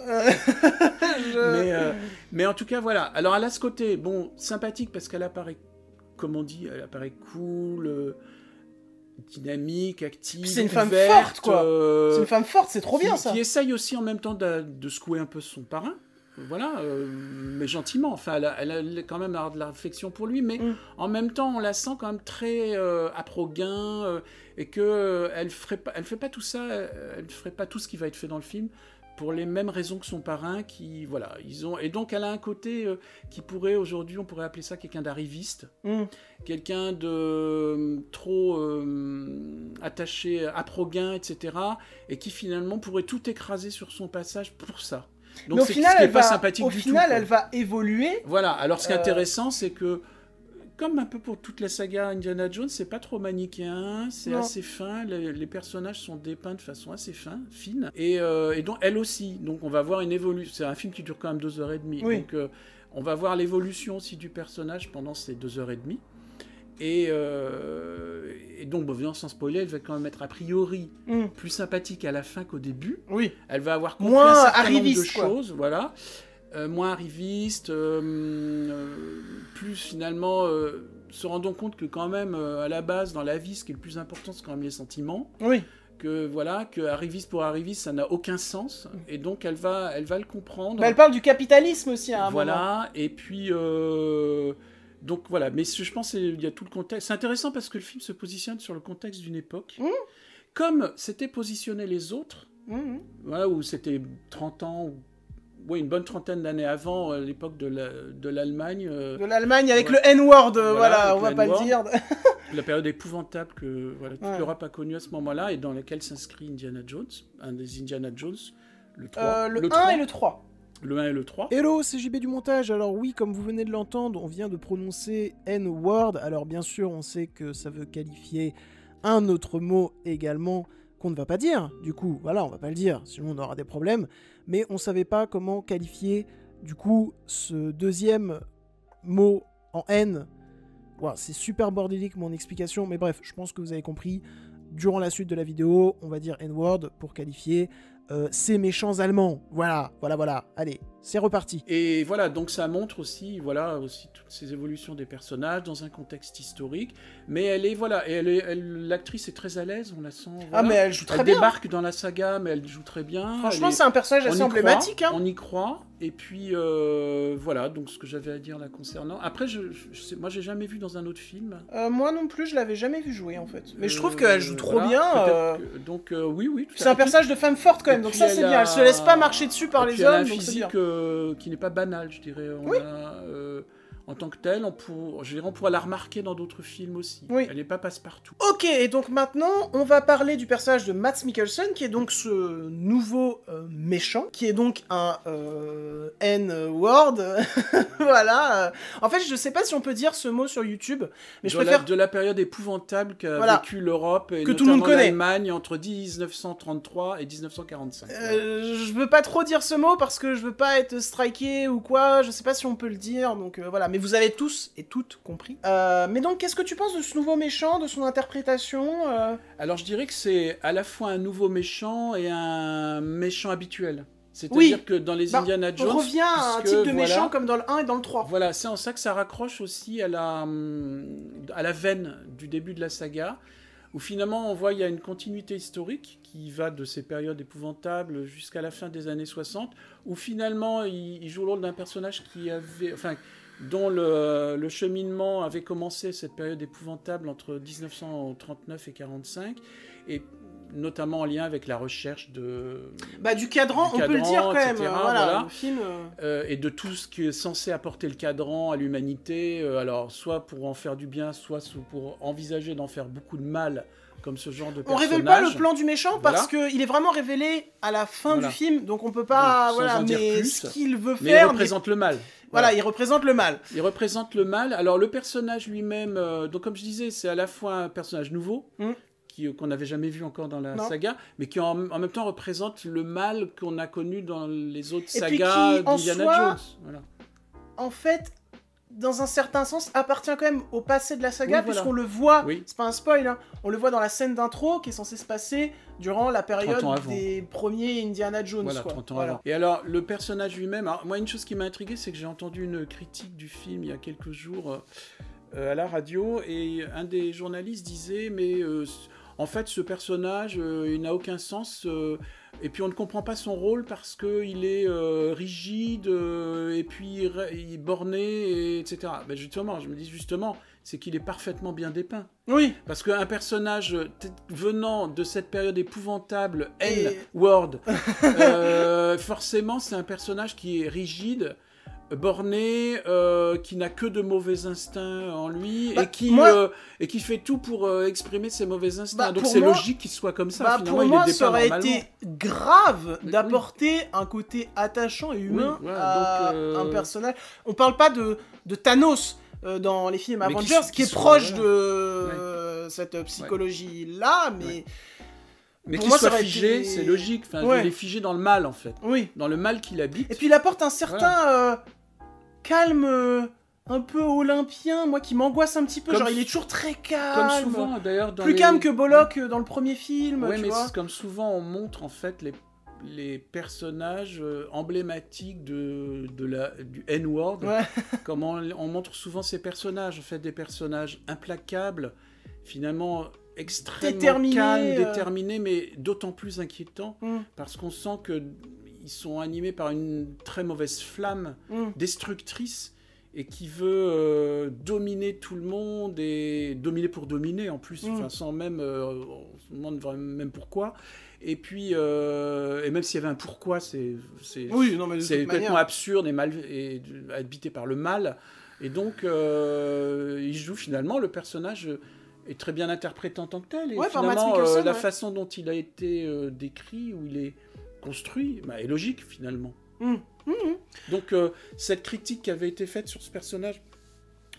Speaker 2: Mais en tout cas, voilà. Alors, elle a ce côté, bon, sympathique parce qu'elle apparaît, comme on dit, elle apparaît cool... dynamique, active,
Speaker 1: c'est une femme
Speaker 2: ouverte,
Speaker 1: forte, quoi. C'est une femme forte, c'est trop bien, ça.
Speaker 2: Qui essaye aussi en même temps de secouer un peu son parrain. Voilà, mais gentiment. Enfin, elle a quand même de l'affection pour lui, mais en même temps, on la sent quand même très à pro-gain et que elle ferait pas tout ça, elle ferait pas tout ce qui va être fait dans le film pour les mêmes raisons que son parrain. Et donc elle a un côté qui pourrait aujourd'hui, on pourrait appeler ça quelqu'un d'arriviste, quelqu'un de trop attaché à pro-gain, etc. Et qui finalement pourrait tout écraser sur son passage pour ça. Donc,
Speaker 1: mais au final,
Speaker 2: elle
Speaker 1: va évoluer.
Speaker 2: Voilà, alors ce qui est intéressant, c'est que, comme un peu pour toute la saga Indiana Jones, c'est pas trop manichéen, c'est assez fin, les personnages sont dépeints de façon assez fine, et donc elle aussi. Donc on va voir une évolution. C'est un film qui dure quand même 2h30, donc on va voir l'évolution aussi du personnage pendant ces 2h30. Et donc, bon, sans spoiler, elle va quand même être a priori plus sympathique à la fin qu'au début.
Speaker 1: Oui.
Speaker 2: Elle va avoir compris
Speaker 1: moins
Speaker 2: un certain
Speaker 1: arriviste,
Speaker 2: nombre de choses, voilà. Moins arriviste, plus finalement se rendant compte que quand même, à la base, dans la vie, ce qui est le plus important, c'est quand même les sentiments.
Speaker 1: Oui.
Speaker 2: Que arriviste pour arriviste, ça n'a aucun sens. Et donc, elle va le comprendre.
Speaker 1: Elle parle du capitalisme aussi à un moment.
Speaker 2: Voilà, et puis... donc voilà, mais je pense qu'il y a tout le contexte. C'est intéressant parce que le film se positionne sur le contexte d'une époque. Comme s'étaient positionnés les autres, voilà, où c'était 30 ans, une bonne trentaine d'années avant l'époque de l'Allemagne. De l'Allemagne
Speaker 1: avec le N-word, voilà, on va pas le dire.
Speaker 2: La période épouvantable que toute l'Europe a connue à ce moment-là et dans laquelle s'inscrit Indiana Jones, un des Indiana Jones, le 3.
Speaker 1: Le 1 et le 3.
Speaker 2: Le 1 et le 3.
Speaker 1: Hello, c'est JB du montage. Alors oui, comme vous venez de l'entendre, on vient de prononcer N-word. Alors bien sûr, on sait que ça veut qualifier un autre mot également qu'on ne va pas dire. Du coup, voilà, on va pas le dire, sinon on aura des problèmes. Mais on savait pas comment qualifier, du coup, ce deuxième mot en N. Wow, c'est super bordélique mon explication, mais bref, je pense que vous avez compris. Durant la suite de la vidéo, on va dire N-word pour qualifier ces méchants allemands. Voilà. Allez, c'est reparti.
Speaker 2: Et voilà, donc ça montre aussi, toutes ces évolutions des personnages dans un contexte historique. Mais l'actrice est très à l'aise, on la sent. Voilà.
Speaker 1: Ah, mais elle joue très bien.
Speaker 2: Elle débarque dans la saga, mais elle joue très bien.
Speaker 1: Franchement, c'est un personnage assez emblématique.
Speaker 2: On y croit. Et puis, voilà, donc ce que j'avais à dire là concernant. Après, moi, j'ai jamais vu dans un autre film.
Speaker 1: Moi non plus, je l'avais jamais vu jouer, en fait. Mais je trouve qu'elle joue trop bien.
Speaker 2: Donc, oui.
Speaker 1: C'est un personnage de femme forte, quand même. Donc ça, c'est bien. Elle se laisse pas marcher dessus par les hommes.
Speaker 2: Elle a un physique qui n'est pas banal, je dirais. En tant que telle, on pourra la remarquer dans d'autres films aussi.
Speaker 1: Oui.
Speaker 2: Elle n'est pas passe-partout.
Speaker 1: Ok, et donc maintenant, on va parler du personnage de Mads Mikkelsen, qui est donc ce nouveau méchant, qui est donc un N-word. Voilà. En fait, je sais pas si on peut dire ce mot sur YouTube, mais je préfère...
Speaker 2: De la période épouvantable qu'a vécu l'Europe, et
Speaker 1: que tout le monde connaît.
Speaker 2: l'Allemagne entre 1933 et 1945.
Speaker 1: Je veux pas trop dire ce mot, parce que je veux pas être striké ou quoi, je sais pas si on peut le dire, donc voilà. Mais vous avez tous et toutes compris. Mais donc, qu'est-ce que tu penses de ce nouveau méchant, de son interprétation
Speaker 2: Alors, je dirais que c'est à la fois un nouveau méchant et un méchant habituel. C'est-à-dire que dans les Indiana Jones...
Speaker 1: On revient à un type de méchant comme dans le 1 et dans le 3.
Speaker 2: Voilà, c'est en ça que ça raccroche aussi à la veine du début de la saga, où finalement on voit il y a une continuité historique qui va de ces périodes épouvantables jusqu'à la fin des années 60, où finalement il joue le rôle d'un personnage dont le cheminement avait commencé cette période épouvantable entre 1939 et 1945, et notamment en lien avec la recherche
Speaker 1: du cadran, on peut le dire quand même. Voilà. Le film,
Speaker 2: et de tout ce qui est censé apporter le cadran à l'humanité, alors soit pour en faire du bien, soit pour envisager d'en faire beaucoup de mal, comme ce genre de personnage.
Speaker 1: On révèle pas le plan du méchant parce qu'il est vraiment révélé à la fin du film, donc on peut pas... mais ce qu'il veut faire...
Speaker 2: Mais il représente le mal.
Speaker 1: Voilà, il représente le mal.
Speaker 2: Il représente le mal. Alors, le personnage lui-même, donc comme je disais, c'est à la fois un personnage nouveau, qu'on n'avait jamais vu encore dans la saga, mais qui en même temps représente le mal qu'on a connu dans les autres sagas d'Indiana Jones. Voilà.
Speaker 1: En fait, dans un certain sens, appartient quand même au passé de la saga, puisqu'on le voit, c'est pas un spoil, hein, on le voit dans la scène d'intro qui est censée se passer durant la période des premiers Indiana Jones.
Speaker 2: Voilà, 30 ans avant. Et alors, le personnage lui-même, moi, une chose qui m'a intrigué, c'est que j'ai entendu une critique du film il y a quelques jours à la radio, et un des journalistes disait, mais en fait, ce personnage, il n'a aucun sens, et puis on ne comprend pas son rôle parce qu'il est rigide, et puis borné, etc. Ben justement, je me dis justement, c'est qu'il est parfaitement bien dépeint.
Speaker 1: Oui.
Speaker 2: Parce qu'un personnage venant de cette période épouvantable, N-word, forcément c'est un personnage qui est rigide, borné, qui n'a que de mauvais instincts en lui, et qui fait tout pour exprimer ses mauvais instincts. Donc c'est logique qu'il soit comme ça.
Speaker 1: Pour moi, ça aurait été grave d'apporter un côté attachant et humain à un personnage. On parle pas de Thanos dans les films Avengers, qui est proche de cette psychologie-là, mais...
Speaker 2: Mais qu'il soit figé, c'est logique. Il est figé dans le mal, en fait. Oui. Dans le mal qu'il habite.
Speaker 1: Et puis il apporte un certain calme un peu olympien, moi, qui m'angoisse un petit peu. Genre, il est toujours très calme.
Speaker 2: Comme souvent, d'ailleurs.
Speaker 1: Plus calme que Bullock dans le premier film.
Speaker 2: Oui, mais comme souvent, on montre, en fait, les personnages emblématiques du N-word. Comme on montre souvent ces personnages, en fait, des personnages implacables, finalement... extrêmement calme, déterminé, mais d'autant plus inquiétant, parce qu'on sent qu'ils sont animés par une très mauvaise flamme destructrice, et qui veut dominer tout le monde, et dominer pour dominer, en plus, sans même... on se demande même pourquoi. Et puis, et même s'il y avait un pourquoi, c'est complètement absurde et habité par le mal. Et donc, il joue finalement le personnage... est très bien interprété en tant que tel, et finalement la façon dont il a été décrit, où il est construit, est logique finalement. Donc cette critique qui avait été faite sur ce personnage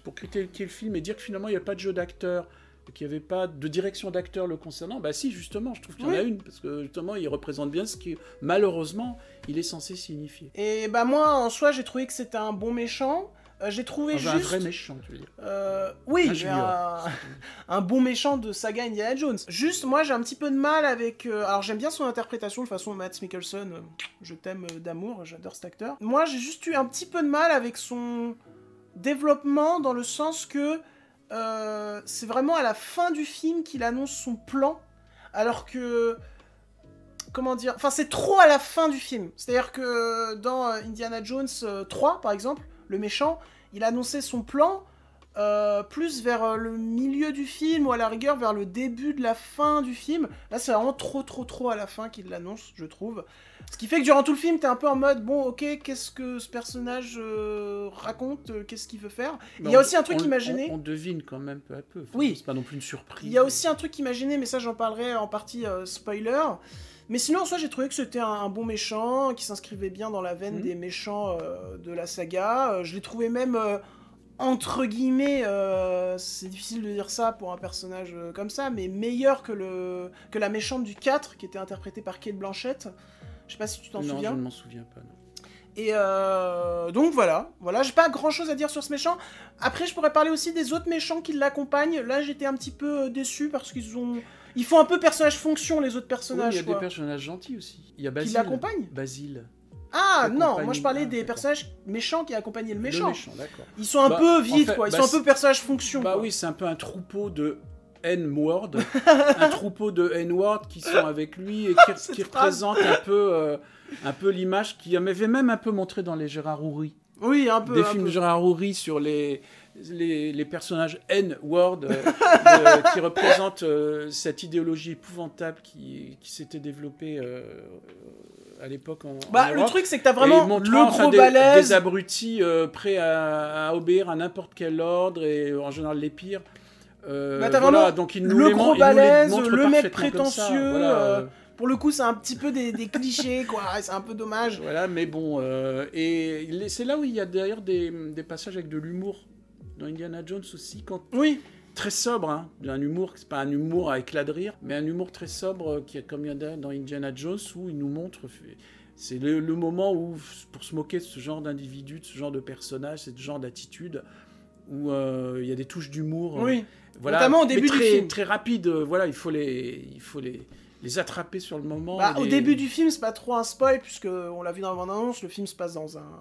Speaker 2: pour critiquer le film et dire que finalement il n'y a pas de jeu d'acteur, qu'il n'y avait pas de direction d'acteur le concernant, si justement je trouve qu'il y en a une, parce que justement il représente bien ce qui malheureusement il est censé signifier.
Speaker 1: Et moi en soi j'ai trouvé que c'était un bon méchant. J'ai trouvé
Speaker 2: Enfin,
Speaker 1: juste...
Speaker 2: un vrai méchant, tu veux dire.
Speaker 1: Oui,
Speaker 2: Un junior.
Speaker 1: un bon méchant de saga Indiana Jones. Juste, moi, j'ai un petit peu de mal avec... alors, j'aime bien son interprétation, de toute façon, Mads Mikkelsen, je t'aime d'amour, j'adore cet acteur. Moi, j'ai juste eu un petit peu de mal avec son développement, dans le sens que c'est vraiment à la fin du film qu'il annonce son plan, alors que... Comment dire? Enfin, c'est trop à la fin du film. C'est-à-dire que dans Indiana Jones 3, par exemple, le méchant, il a annoncé son plan plus vers le milieu du film, ou à la rigueur vers le début de la fin du film. Là, c'est vraiment trop à la fin qu'il l'annonce, je trouve. Ce qui fait que durant tout le film, t'es un peu en mode, bon, ok, qu'est-ce que ce personnage raconte, qu'est-ce qu'il veut faire. Il y a aussi un truc qui m'a gêné.
Speaker 2: On devine quand même peu à peu. Enfin,
Speaker 1: Oui.
Speaker 2: C'est pas non plus une surprise.
Speaker 1: Il y a aussi un truc qui m'a gêné, mais ça, j'en parlerai en partie spoiler. Mais sinon, en soi, j'ai trouvé que c'était un bon méchant, qui s'inscrivait bien dans la veine des méchants de la saga. Je l'ai trouvé même, entre guillemets, c'est difficile de dire ça pour un personnage comme ça, mais meilleur que la méchante du 4, qui était interprétée par Cate Blanchett. Je sais pas si tu t'en souviens.
Speaker 2: Non, je ne m'en souviens pas, non.
Speaker 1: Et donc voilà, j'ai pas grand chose à dire sur ce méchant. Après, je pourrais parler aussi des autres méchants qui l'accompagnent. Là, j'étais un petit peu déçu parce ils font un peu personnage fonction, les autres personnages.
Speaker 2: Oui, il y a des personnages gentils aussi. Il y a Basile.
Speaker 1: Qui l'accompagnent.
Speaker 2: Basile.
Speaker 1: Ah non, moi je parlais des personnages méchants qui accompagnaient le méchant.
Speaker 2: Le méchant, d'accord.
Speaker 1: Ils sont un peu vides,
Speaker 2: en fait,
Speaker 1: quoi. Ils sont un peu personnage fonction.
Speaker 2: Bah
Speaker 1: quoi.
Speaker 2: oui, c'est un peu un troupeau de N-word. Un troupeau de N-word qui sont avec lui et qui représentent un peu l'image qui m'avait même un peu montré dans les Gérard Houry.
Speaker 1: Oui, un peu.
Speaker 2: Des films de Gérard Houry sur les personnages N-word qui représentent cette idéologie épouvantable qui s'était développée à l'époque en
Speaker 1: le
Speaker 2: Europe.
Speaker 1: truc, c'est que t'as vraiment le gros
Speaker 2: des
Speaker 1: balèze.
Speaker 2: abrutis prêts à obéir à n'importe quel ordre, et en général les pires.
Speaker 1: T'as vraiment
Speaker 2: donc
Speaker 1: le gros balèze, le mec
Speaker 2: parfaitement comme ça.
Speaker 1: prétentieux.
Speaker 2: Voilà,
Speaker 1: pour le coup, c'est un petit peu des clichés, quoi. C'est un peu dommage.
Speaker 2: Voilà, mais bon. Et c'est là où il y a d'ailleurs des passages avec de l'humour. Dans Indiana Jones aussi,
Speaker 1: Oui.
Speaker 2: Très sobre, hein. Un humour, c'est pas un humour à éclat de rire, mais un humour très sobre comme il y a dans Indiana Jones, où il nous montre, c'est le moment où, pour se moquer de ce genre d'individu, de ce genre de personnage, ce genre d'attitude, où il y a des touches d'humour.
Speaker 1: Oui.
Speaker 2: Voilà,
Speaker 1: notamment au début
Speaker 2: du
Speaker 1: film.
Speaker 2: Très rapide. Voilà, il faut les attraper sur le moment.
Speaker 1: Au début du film, c'est pas trop un spoil, puisque on l'a vu dans la bande-annonce, le film se passe dans un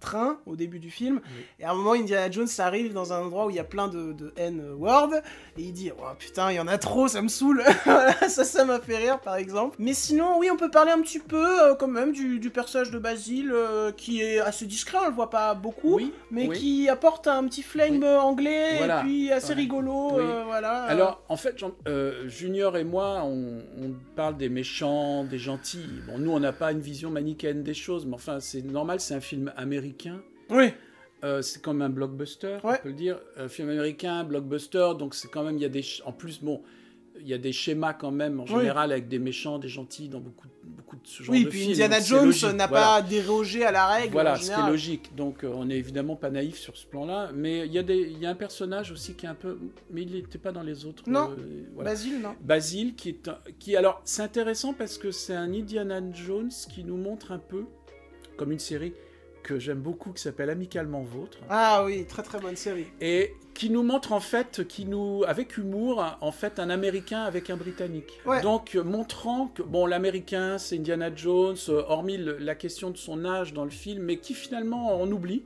Speaker 1: train au début du film, et à un moment Indiana Jones arrive dans un endroit où il y a plein de N-word, et il dit oh putain il y en a trop, ça me saoule. Voilà, ça m'a fait rire par exemple. Mais sinon oui, on peut parler un petit peu quand même du personnage de Basile, qui est assez discret, on le voit pas beaucoup, mais qui apporte un petit flame anglais,
Speaker 2: voilà.
Speaker 1: Et puis assez rigolo. Voilà.
Speaker 2: Alors en fait Junior et moi on parle des méchants, des gentils. Bon, nous on n'a pas une vision manichéenne des choses, mais enfin c'est normal, c'est un film américain.
Speaker 1: Oui.
Speaker 2: C'est comme un blockbuster, on peut le dire. Un film américain, blockbuster, donc c'est quand même, il y a des... En plus, bon, il y a des schémas quand même, en général, avec des méchants, des gentils, dans beaucoup de ce genre de films.
Speaker 1: Oui, puis Indiana Jones n'a pas dérogé à la règle.
Speaker 2: Voilà, ce qui est logique. Donc on n'est évidemment pas naïf sur ce plan-là. Mais il y a un personnage aussi qui est un peu... Mais il n'était pas dans les autres.
Speaker 1: Non, Basile, non.
Speaker 2: Basile, qui... Alors, c'est intéressant parce que c'est un Indiana Jones qui nous montre un peu, comme une série que j'aime beaucoup, qui s'appelle Amicalement Vôtre.
Speaker 1: Ah oui, très très bonne série.
Speaker 2: Et qui nous montre en fait, avec humour, en fait, un Américain avec un Britannique.
Speaker 1: Ouais.
Speaker 2: Donc, montrant que, bon, l'Américain, c'est Indiana Jones, hormis la question de son âge dans le film, mais qui finalement on oublie,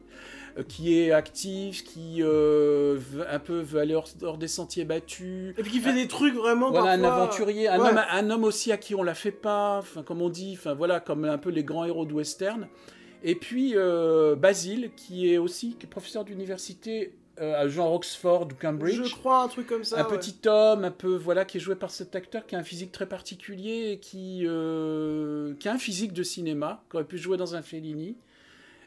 Speaker 2: qui est actif, qui un peu veut aller hors des sentiers battus.
Speaker 1: Et puis qui fait des trucs vraiment
Speaker 2: voilà,
Speaker 1: parfois...
Speaker 2: un aventurier, un homme aussi à qui on la fait pas, comme on dit, voilà, comme un peu les grands héros de western. Et puis Basile, qui est aussi professeur d'université à genre Oxford ou Cambridge.
Speaker 1: Je crois, un truc comme ça.
Speaker 2: Un petit homme, un peu, voilà, qui est joué par cet acteur qui a un physique très particulier et qui a un physique de cinéma, qui aurait pu jouer dans un Fellini,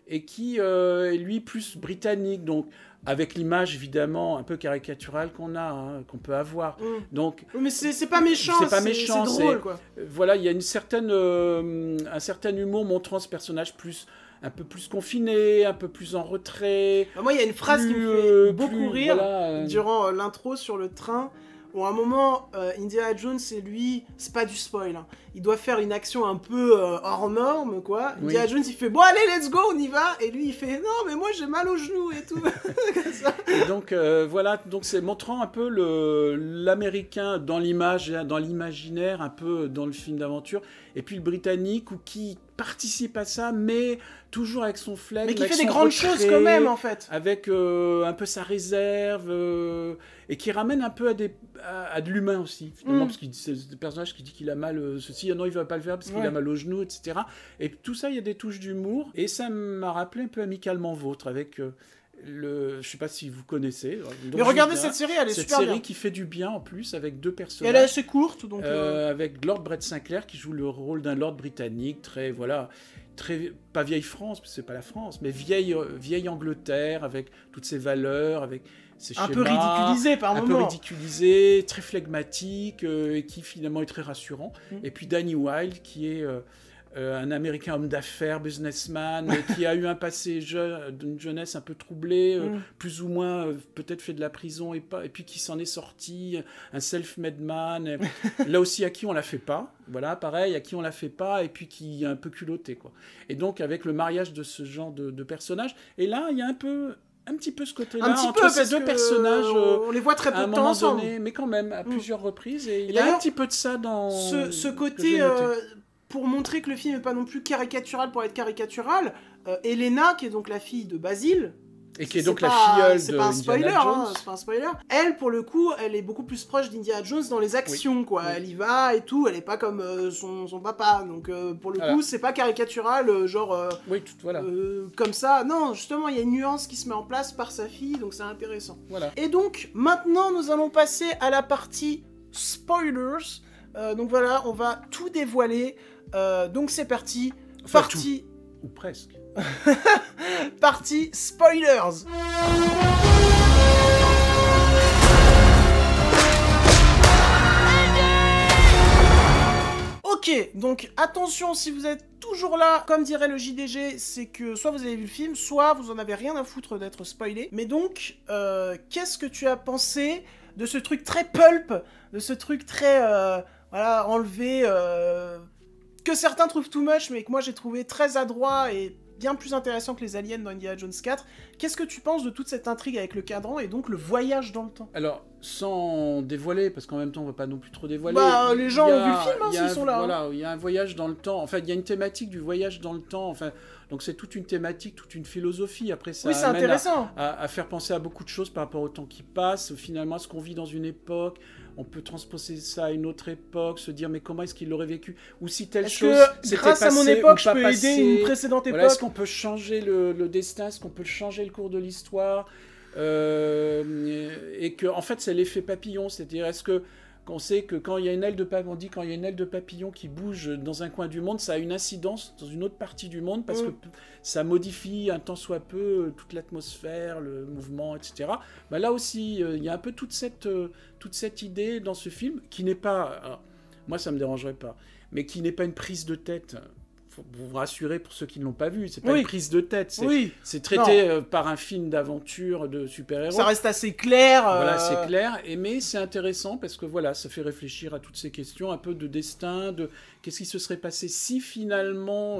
Speaker 2: et qui est lui plus britannique, donc avec l'image évidemment un peu caricaturale qu'on a, qu'on peut avoir. Donc,
Speaker 1: oui, mais c'est pas méchant, c'est drôle, quoi.
Speaker 2: Voilà, il y a un certain humour montrant ce personnage un peu plus confiné, un peu plus en retrait.
Speaker 1: Moi, il y a une phrase qui me fait beaucoup rire durant l'intro sur le train, où à un moment, Indiana Jones et lui, c'est pas du spoil, hein, il doit faire une action un peu hors norme, quoi.
Speaker 2: Oui.
Speaker 1: Indiana Jones, il fait « Bon, allez, let's go, on y va !» Et lui, il fait « Non, mais moi, j'ai mal au genou et tout. » Comme ça.
Speaker 2: Et donc, voilà, donc c'est montrant un peu l'américain dans l'image, dans l'imaginaire, un peu dans le film d'aventure, et puis le britannique, qui participe à ça, mais toujours avec son flegme,
Speaker 1: Mais qui
Speaker 2: avec
Speaker 1: fait des
Speaker 2: son
Speaker 1: grandes
Speaker 2: retrait,
Speaker 1: choses quand même, en fait.
Speaker 2: avec un peu sa réserve, et qui ramène un peu à de l'humain aussi, finalement, parce que c'est le personnage qui dit qu'il a mal ceci, non, il ne va pas le faire parce qu'il a mal au genou, etc. Et tout ça, il y a des touches d'humour, et ça m'a rappelé un peu Amicalement Vôtre, avec... je sais pas si vous connaissez.
Speaker 1: Mais regardez cette série, elle est super bien.
Speaker 2: Cette série qui fait du bien en plus, avec deux
Speaker 1: Et
Speaker 2: personnages.
Speaker 1: elle est assez courte, donc...
Speaker 2: Avec Lord Brett Sinclair qui joue le rôle d'un lord britannique, très, pas vieille France, parce que c'est pas la France, mais vieille Angleterre, avec toutes ses valeurs, avec ses schémas.
Speaker 1: Un peu ridiculisé par moment.
Speaker 2: Un peu ridiculisé, très flegmatique, et qui finalement est très rassurant. Et puis Danny Wilde, qui est... un Américain homme d'affaires, businessman, qui a eu un passé d'une jeunesse un peu troublée, plus ou moins peut-être fait de la prison et puis qui s'en est sorti, un self-made man, là aussi à qui on la fait pas, voilà, pareil, à qui on la fait pas, et puis qui est un peu culotté, quoi. Et donc avec le mariage de ce genre de personnage, et là il y a un petit peu ce côté-là, entre ces deux personnages,
Speaker 1: on les voit très peu de temps ensemble.
Speaker 2: Donné, mais quand même, à plusieurs reprises, et il y a un petit peu de ça dans...
Speaker 1: Ce côté... pour montrer que le film n'est pas non plus caricatural pour être caricatural, Elena, qui est donc la fille de Basil,
Speaker 2: et qui est donc la filleule de Indiana Jones.
Speaker 1: C'est pas un spoiler. Elle, pour le coup, elle est beaucoup plus proche d'Indiana Jones dans les actions, quoi. Elle y va et tout, elle est pas comme son papa. Donc, pour le coup, c'est pas caricatural, genre... comme ça. Non, justement, il y a une nuance qui se met en place par sa fille, donc c'est intéressant.
Speaker 2: Voilà.
Speaker 1: Et donc, maintenant, nous allons passer à la partie spoilers. Donc voilà, on va tout dévoiler. Donc c'est parti.
Speaker 2: Enfin, tout. Ou presque.
Speaker 1: Partie spoilers. Ok, donc attention, si vous êtes toujours là, comme dirait le JDG, c'est que soit vous avez vu le film, soit vous en avez rien à foutre d'être spoilé. Mais donc, qu'est-ce que tu as pensé de ce truc très pulp, de ce truc très, enlevé, que certains trouvent too much, mais que moi j'ai trouvé très adroit et bien plus intéressant que les aliens dans Indiana Jones 4. Qu'est-ce que tu penses de toute cette intrigue avec le cadran et donc le voyage dans le temps?
Speaker 2: Alors, sans dévoiler, parce qu'en même temps on va pas non plus trop dévoiler...
Speaker 1: Bah, les gens ont vu le film, s'ils sont là.
Speaker 2: Voilà, il y a un voyage dans le temps, enfin il y a une thématique du voyage dans le temps, enfin... Donc c'est toute une thématique, toute une philosophie. Après, ça amène à faire penser à beaucoup de choses par rapport au temps qui passe. Finalement, est-ce qu'on vit dans une époque? On peut transposer ça à une autre époque, se dire mais comment est-ce qu'il l'aurait vécu? Ou si telle chose s'était
Speaker 1: grâce
Speaker 2: passée,
Speaker 1: à mon époque, je
Speaker 2: ou pas
Speaker 1: peux
Speaker 2: passée.
Speaker 1: aider une précédente époque.
Speaker 2: Voilà, est-ce qu'on peut changer le destin? Est-ce qu'on peut changer le cours de l'histoire? Et que en fait, c'est l'effet papillon. C'est-à-dire, est-ce que qu'on sait que quand il y a une aile de papillon, on dit quand il y a une aile de papillon qui bouge dans un coin du monde, ça a une incidence dans une autre partie du monde parce que ça modifie un tant soit peu toute l'atmosphère, le mouvement, etc. Bah là aussi, il y a un peu toute cette idée dans ce film qui n'est pas, alors, moi ça me dérangerait pas, mais qui n'est pas une prise de tête. Faut vous rassurer pour ceux qui ne l'ont pas vu, c'est pas une prise de tête, c'est traité par un film d'aventure de super-héros.
Speaker 1: Ça reste assez clair.
Speaker 2: Voilà, c'est clair, mais c'est intéressant parce que voilà, ça fait réfléchir à toutes ces questions, un peu de destin, de qu'est-ce qui se serait passé si finalement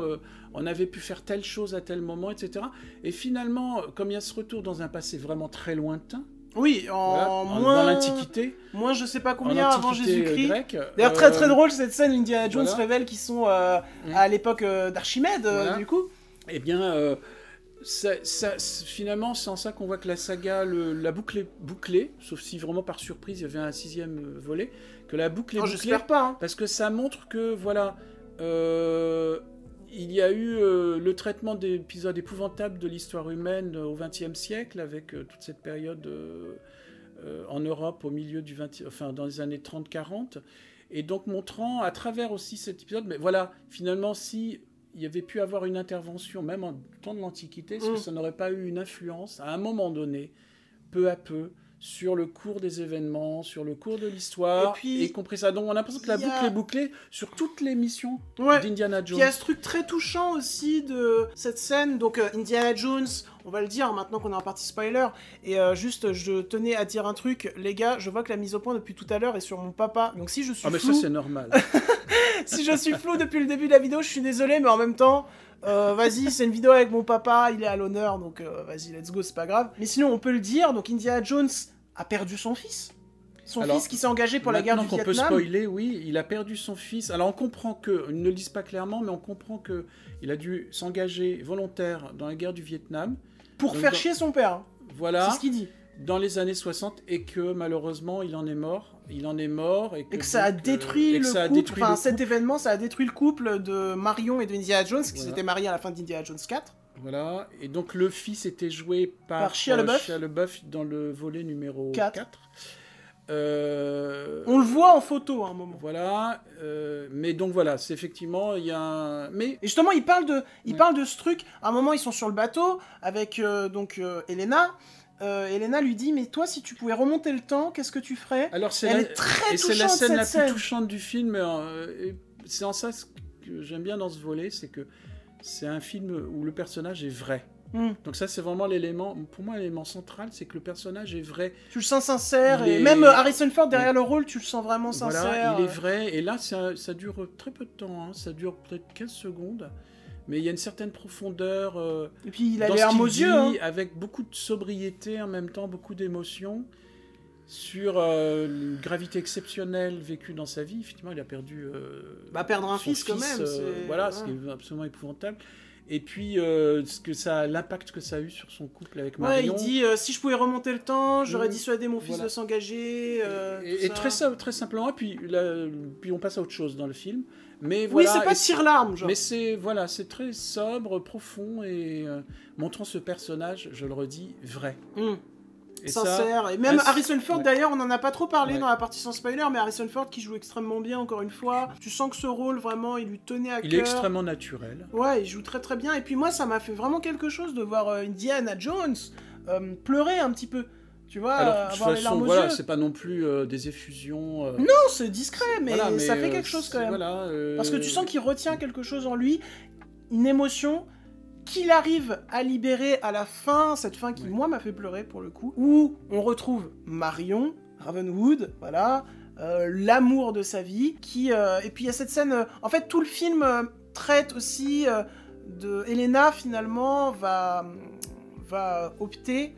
Speaker 2: on avait pu faire telle chose à tel moment, etc. Et finalement, comme il y a ce retour dans un passé vraiment très lointain,
Speaker 1: oui,
Speaker 2: dans l'Antiquité.
Speaker 1: Moins je sais pas combien avant Jésus-Christ. D'ailleurs, très drôle cette scène où Indiana Jones révèle qu'ils sont à l'époque d'Archimède, du coup.
Speaker 2: Eh bien, finalement, c'est en ça qu'on voit que la saga, la boucle est bouclée, sauf si vraiment par surprise il y avait un 6e volet, que la boucle est bouclée.
Speaker 1: J'espère pas. Hein.
Speaker 2: Parce que ça montre que, voilà... il y a eu le traitement d'épisodes épouvantables de l'histoire humaine au XXe siècle, avec toute cette période en Europe au milieu du dans les années 30-40, et donc montrant à travers aussi cet épisode, mais voilà, finalement, si il y avait pu avoir une intervention, même en temps de l'Antiquité, est-ce que ça n'aurait pas eu une influence, à un moment donné, peu à peu, sur le cours des événements, sur le cours de l'histoire, y compris ça. Donc on a l'impression que la boucle est bouclée sur toutes les missions d'Indiana Jones.
Speaker 1: Il y a ce truc très touchant aussi de cette scène, donc Indiana Jones, on va le dire maintenant qu'on est en partie spoiler, et juste je tenais à dire un truc, les gars, je vois que la mise au point depuis tout à l'heure est sur mon papa, donc si je suis flou...
Speaker 2: Ah mais ça c'est normal.
Speaker 1: Si je suis flou depuis le début de la vidéo, je suis désolé, mais en même temps... vas-y, c'est une vidéo avec mon papa, il est à l'honneur, donc vas-y, let's go, c'est pas grave. Mais sinon, on peut le dire, donc Indiana Jones a perdu son fils. Son fils qui s'est engagé pour la guerre du Vietnam.
Speaker 2: Maintenant qu'on peut spoiler, oui, il a perdu son fils. Alors on comprend que, ils ne le disent pas clairement, mais on comprend que il a dû s'engager volontaire dans la guerre du Vietnam.
Speaker 1: Pour faire chier son père.
Speaker 2: Voilà.
Speaker 1: C'est ce qu'il dit.
Speaker 2: Dans les années 60, et que malheureusement, il en est mort. Il en est mort. Et que
Speaker 1: ça a détruit le couple. Enfin, cet événement, ça a détruit le couple de Marion et de Indiana Jones, qui s'étaient mariés à la fin d'Indiana Jones 4.
Speaker 2: Voilà. Et donc, le fils était joué par
Speaker 1: Shia
Speaker 2: LaBeouf dans le volet numéro 4.
Speaker 1: On le voit en photo à un moment.
Speaker 2: Voilà. Mais donc, voilà. C'est effectivement, il y a un... Mais...
Speaker 1: Et justement, il parle de ce truc. À un moment, ils sont sur le bateau avec Elena. Elena lui dit, mais toi, si tu pouvais remonter le temps, qu'est-ce que tu ferais?
Speaker 2: Alors,
Speaker 1: elle est très touchante,
Speaker 2: c'est la scène la
Speaker 1: scène.
Speaker 2: plus touchante du film. C'est en ça ce que j'aime bien dans ce volet, c'est que c'est un film où le personnage est vrai. Donc ça, c'est vraiment l'élément, pour moi, l'élément central, c'est que le personnage est vrai.
Speaker 1: Tu le sens sincère, et même Harrison Ford derrière le rôle, tu le sens vraiment sincère.
Speaker 2: Voilà, il est vrai, et là, ça dure très peu de temps, hein. Ça dure peut-être 15 secondes. Mais il y a une certaine profondeur
Speaker 1: et puis il a
Speaker 2: dans
Speaker 1: l'air
Speaker 2: ce qu'il
Speaker 1: Dieu,
Speaker 2: dit,
Speaker 1: hein.
Speaker 2: avec beaucoup de sobriété en même temps, beaucoup d'émotion, sur une gravité exceptionnelle vécue dans sa vie. Effectivement, il a perdu
Speaker 1: perdre un fils quand même.
Speaker 2: Voilà, ce qui est absolument épouvantable. Et puis, l'impact que ça a eu sur son couple avec Marion.
Speaker 1: Ouais, il dit, si je pouvais remonter le temps, j'aurais dissuadé mon fils de s'engager.
Speaker 2: Et très simplement, et puis on passe à autre chose dans le film. Mais
Speaker 1: oui,
Speaker 2: voilà,
Speaker 1: c'est pas tire-larme, genre.
Speaker 2: Mais c'est très sobre, profond, et montrant ce personnage, je le redis, vrai. Et
Speaker 1: sincère. Et même Harrison Ford, d'ailleurs, on en a pas trop parlé dans la partie sans spoiler, mais Harrison Ford qui joue extrêmement bien, encore une fois. Tu sens que ce rôle, vraiment, il lui tenait à cœur.
Speaker 2: Il est extrêmement naturel.
Speaker 1: Ouais, il joue très très bien. Et puis moi, ça m'a fait vraiment quelque chose de voir Indiana Jones pleurer un petit peu. Tu vois, avoir les larmes aux yeux.
Speaker 2: C'est pas non plus des effusions...
Speaker 1: Non, c'est discret, mais ça fait quelque chose quand même. Parce que tu sens qu'il retient quelque chose en lui, une émotion qu'il arrive à libérer à la fin, cette fin qui, moi, m'a fait pleurer, pour le coup, où on retrouve Marion, Ravenwood, voilà, l'amour de sa vie, et puis il y a cette scène... en fait, tout le film traite aussi de... Elena, finalement, va opter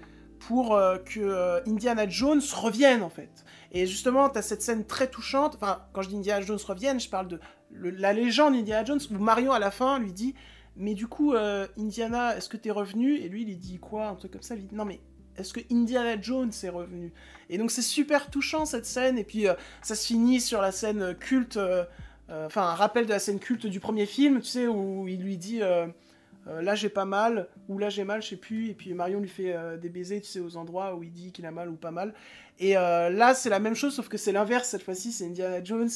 Speaker 1: pour que Indiana Jones revienne, en fait. Et justement, t'as cette scène très touchante, enfin, quand je dis Indiana Jones revienne, je parle de la légende Indiana Jones, où Marion, à la fin, lui dit « Mais du coup, Indiana, est-ce que t'es revenu ?» Et lui, il dit quoi? Un truc comme ça, il dit « Non, mais est-ce que Indiana Jones est revenu ?» Et donc, c'est super touchant, cette scène, et puis ça se finit sur la scène culte, enfin, un rappel de la scène culte du premier film, tu sais, où il lui dit... là j'ai pas mal, ou là j'ai mal, je sais plus, et puis Marion lui fait des baisers, tu sais, aux endroits où il dit qu'il a mal ou pas mal. Et là c'est la même chose, sauf que c'est l'inverse, cette fois-ci, c'est Indiana Jones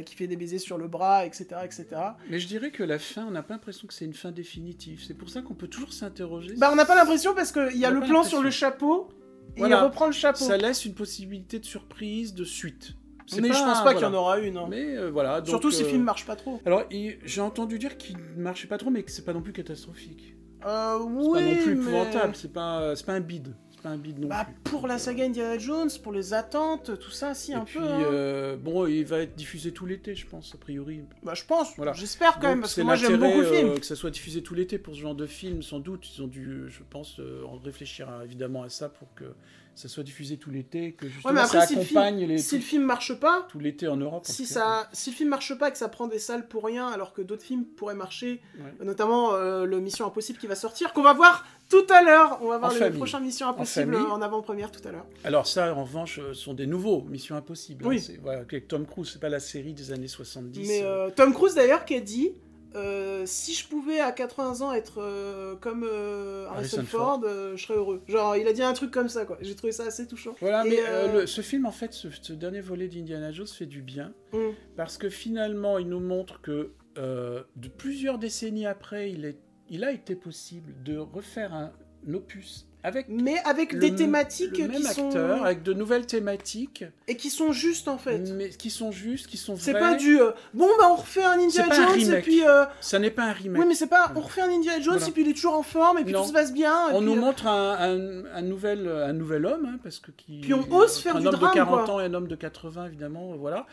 Speaker 1: qui fait des baisers sur le bras, etc., etc.
Speaker 2: Mais je dirais que la fin, on n'a pas l'impression que c'est une fin définitive, c'est pour ça qu'on peut toujours s'interroger.
Speaker 1: On n'a pas l'impression parce qu'il y a le plan sur le chapeau, et il reprend le chapeau.
Speaker 2: Ça laisse une possibilité de surprise, de suite.
Speaker 1: Mais je pense pas qu'il y en aura une. Hein.
Speaker 2: Mais voilà. Donc,
Speaker 1: surtout si le film marche pas trop.
Speaker 2: Alors, j'ai entendu dire qu'il marchait pas trop, mais que c'est pas non plus catastrophique.
Speaker 1: Oui,
Speaker 2: c'est pas non plus épouvantable. C'est pas un bide. C'est pas un bide non plus.
Speaker 1: Pour la saga Indiana Jones, pour les attentes, tout ça, si, un peu.
Speaker 2: Et puis, il va être diffusé tout l'été, je pense, a priori.
Speaker 1: Je pense. Voilà. J'espère quand même, parce que moi j'aime beaucoup le film.
Speaker 2: Que ça soit diffusé tout l'été pour ce genre de film, sans doute, ils ont dû, je pense, réfléchir évidemment à ça pour que ça soit diffusé tout l'été, que justement ça accompagne
Speaker 1: si le film marche pas,
Speaker 2: tout l'été en Europe.
Speaker 1: Si le film marche pas et que ça prend des salles pour rien, alors que d'autres films pourraient marcher, notamment le Mission Impossible qui va sortir, qu'on va voir tout à l'heure. On va voir le prochain Mission Impossible en avant-première tout à l'heure.
Speaker 2: Alors ça, en revanche, sont des nouveaux Mission Impossible.
Speaker 1: Oui.
Speaker 2: Avec Tom Cruise, c'est pas la série des années 70.
Speaker 1: Mais Tom Cruise d'ailleurs qui a dit... si je pouvais à 80 ans être comme Harrison Ford, je serais heureux. Genre, il a dit un truc comme ça, quoi. J'ai trouvé ça assez touchant.
Speaker 2: Voilà, mais ce film, en fait, ce dernier volet d'Indiana Jones fait du bien, parce que finalement, il nous montre que de plusieurs décennies après, il a été possible de refaire un opus
Speaker 1: mais avec des thématiques
Speaker 2: qui sont... avec de nouvelles thématiques.
Speaker 1: Et qui sont justes, en fait.
Speaker 2: Mais qui sont justes, qui sont vraies.
Speaker 1: C'est pas du... bon, bah, on refait un Indiana Jones, et puis...
Speaker 2: Ça n'est pas un remake.
Speaker 1: Oui, mais c'est pas... On refait un Indiana Jones, et puis il est toujours en forme, et puis tout se passe bien.
Speaker 2: On nous montre un nouvel homme, hein, parce que...
Speaker 1: Puis on ose faire du drame,
Speaker 2: un homme de 40 ans et un homme de 80, évidemment, voilà.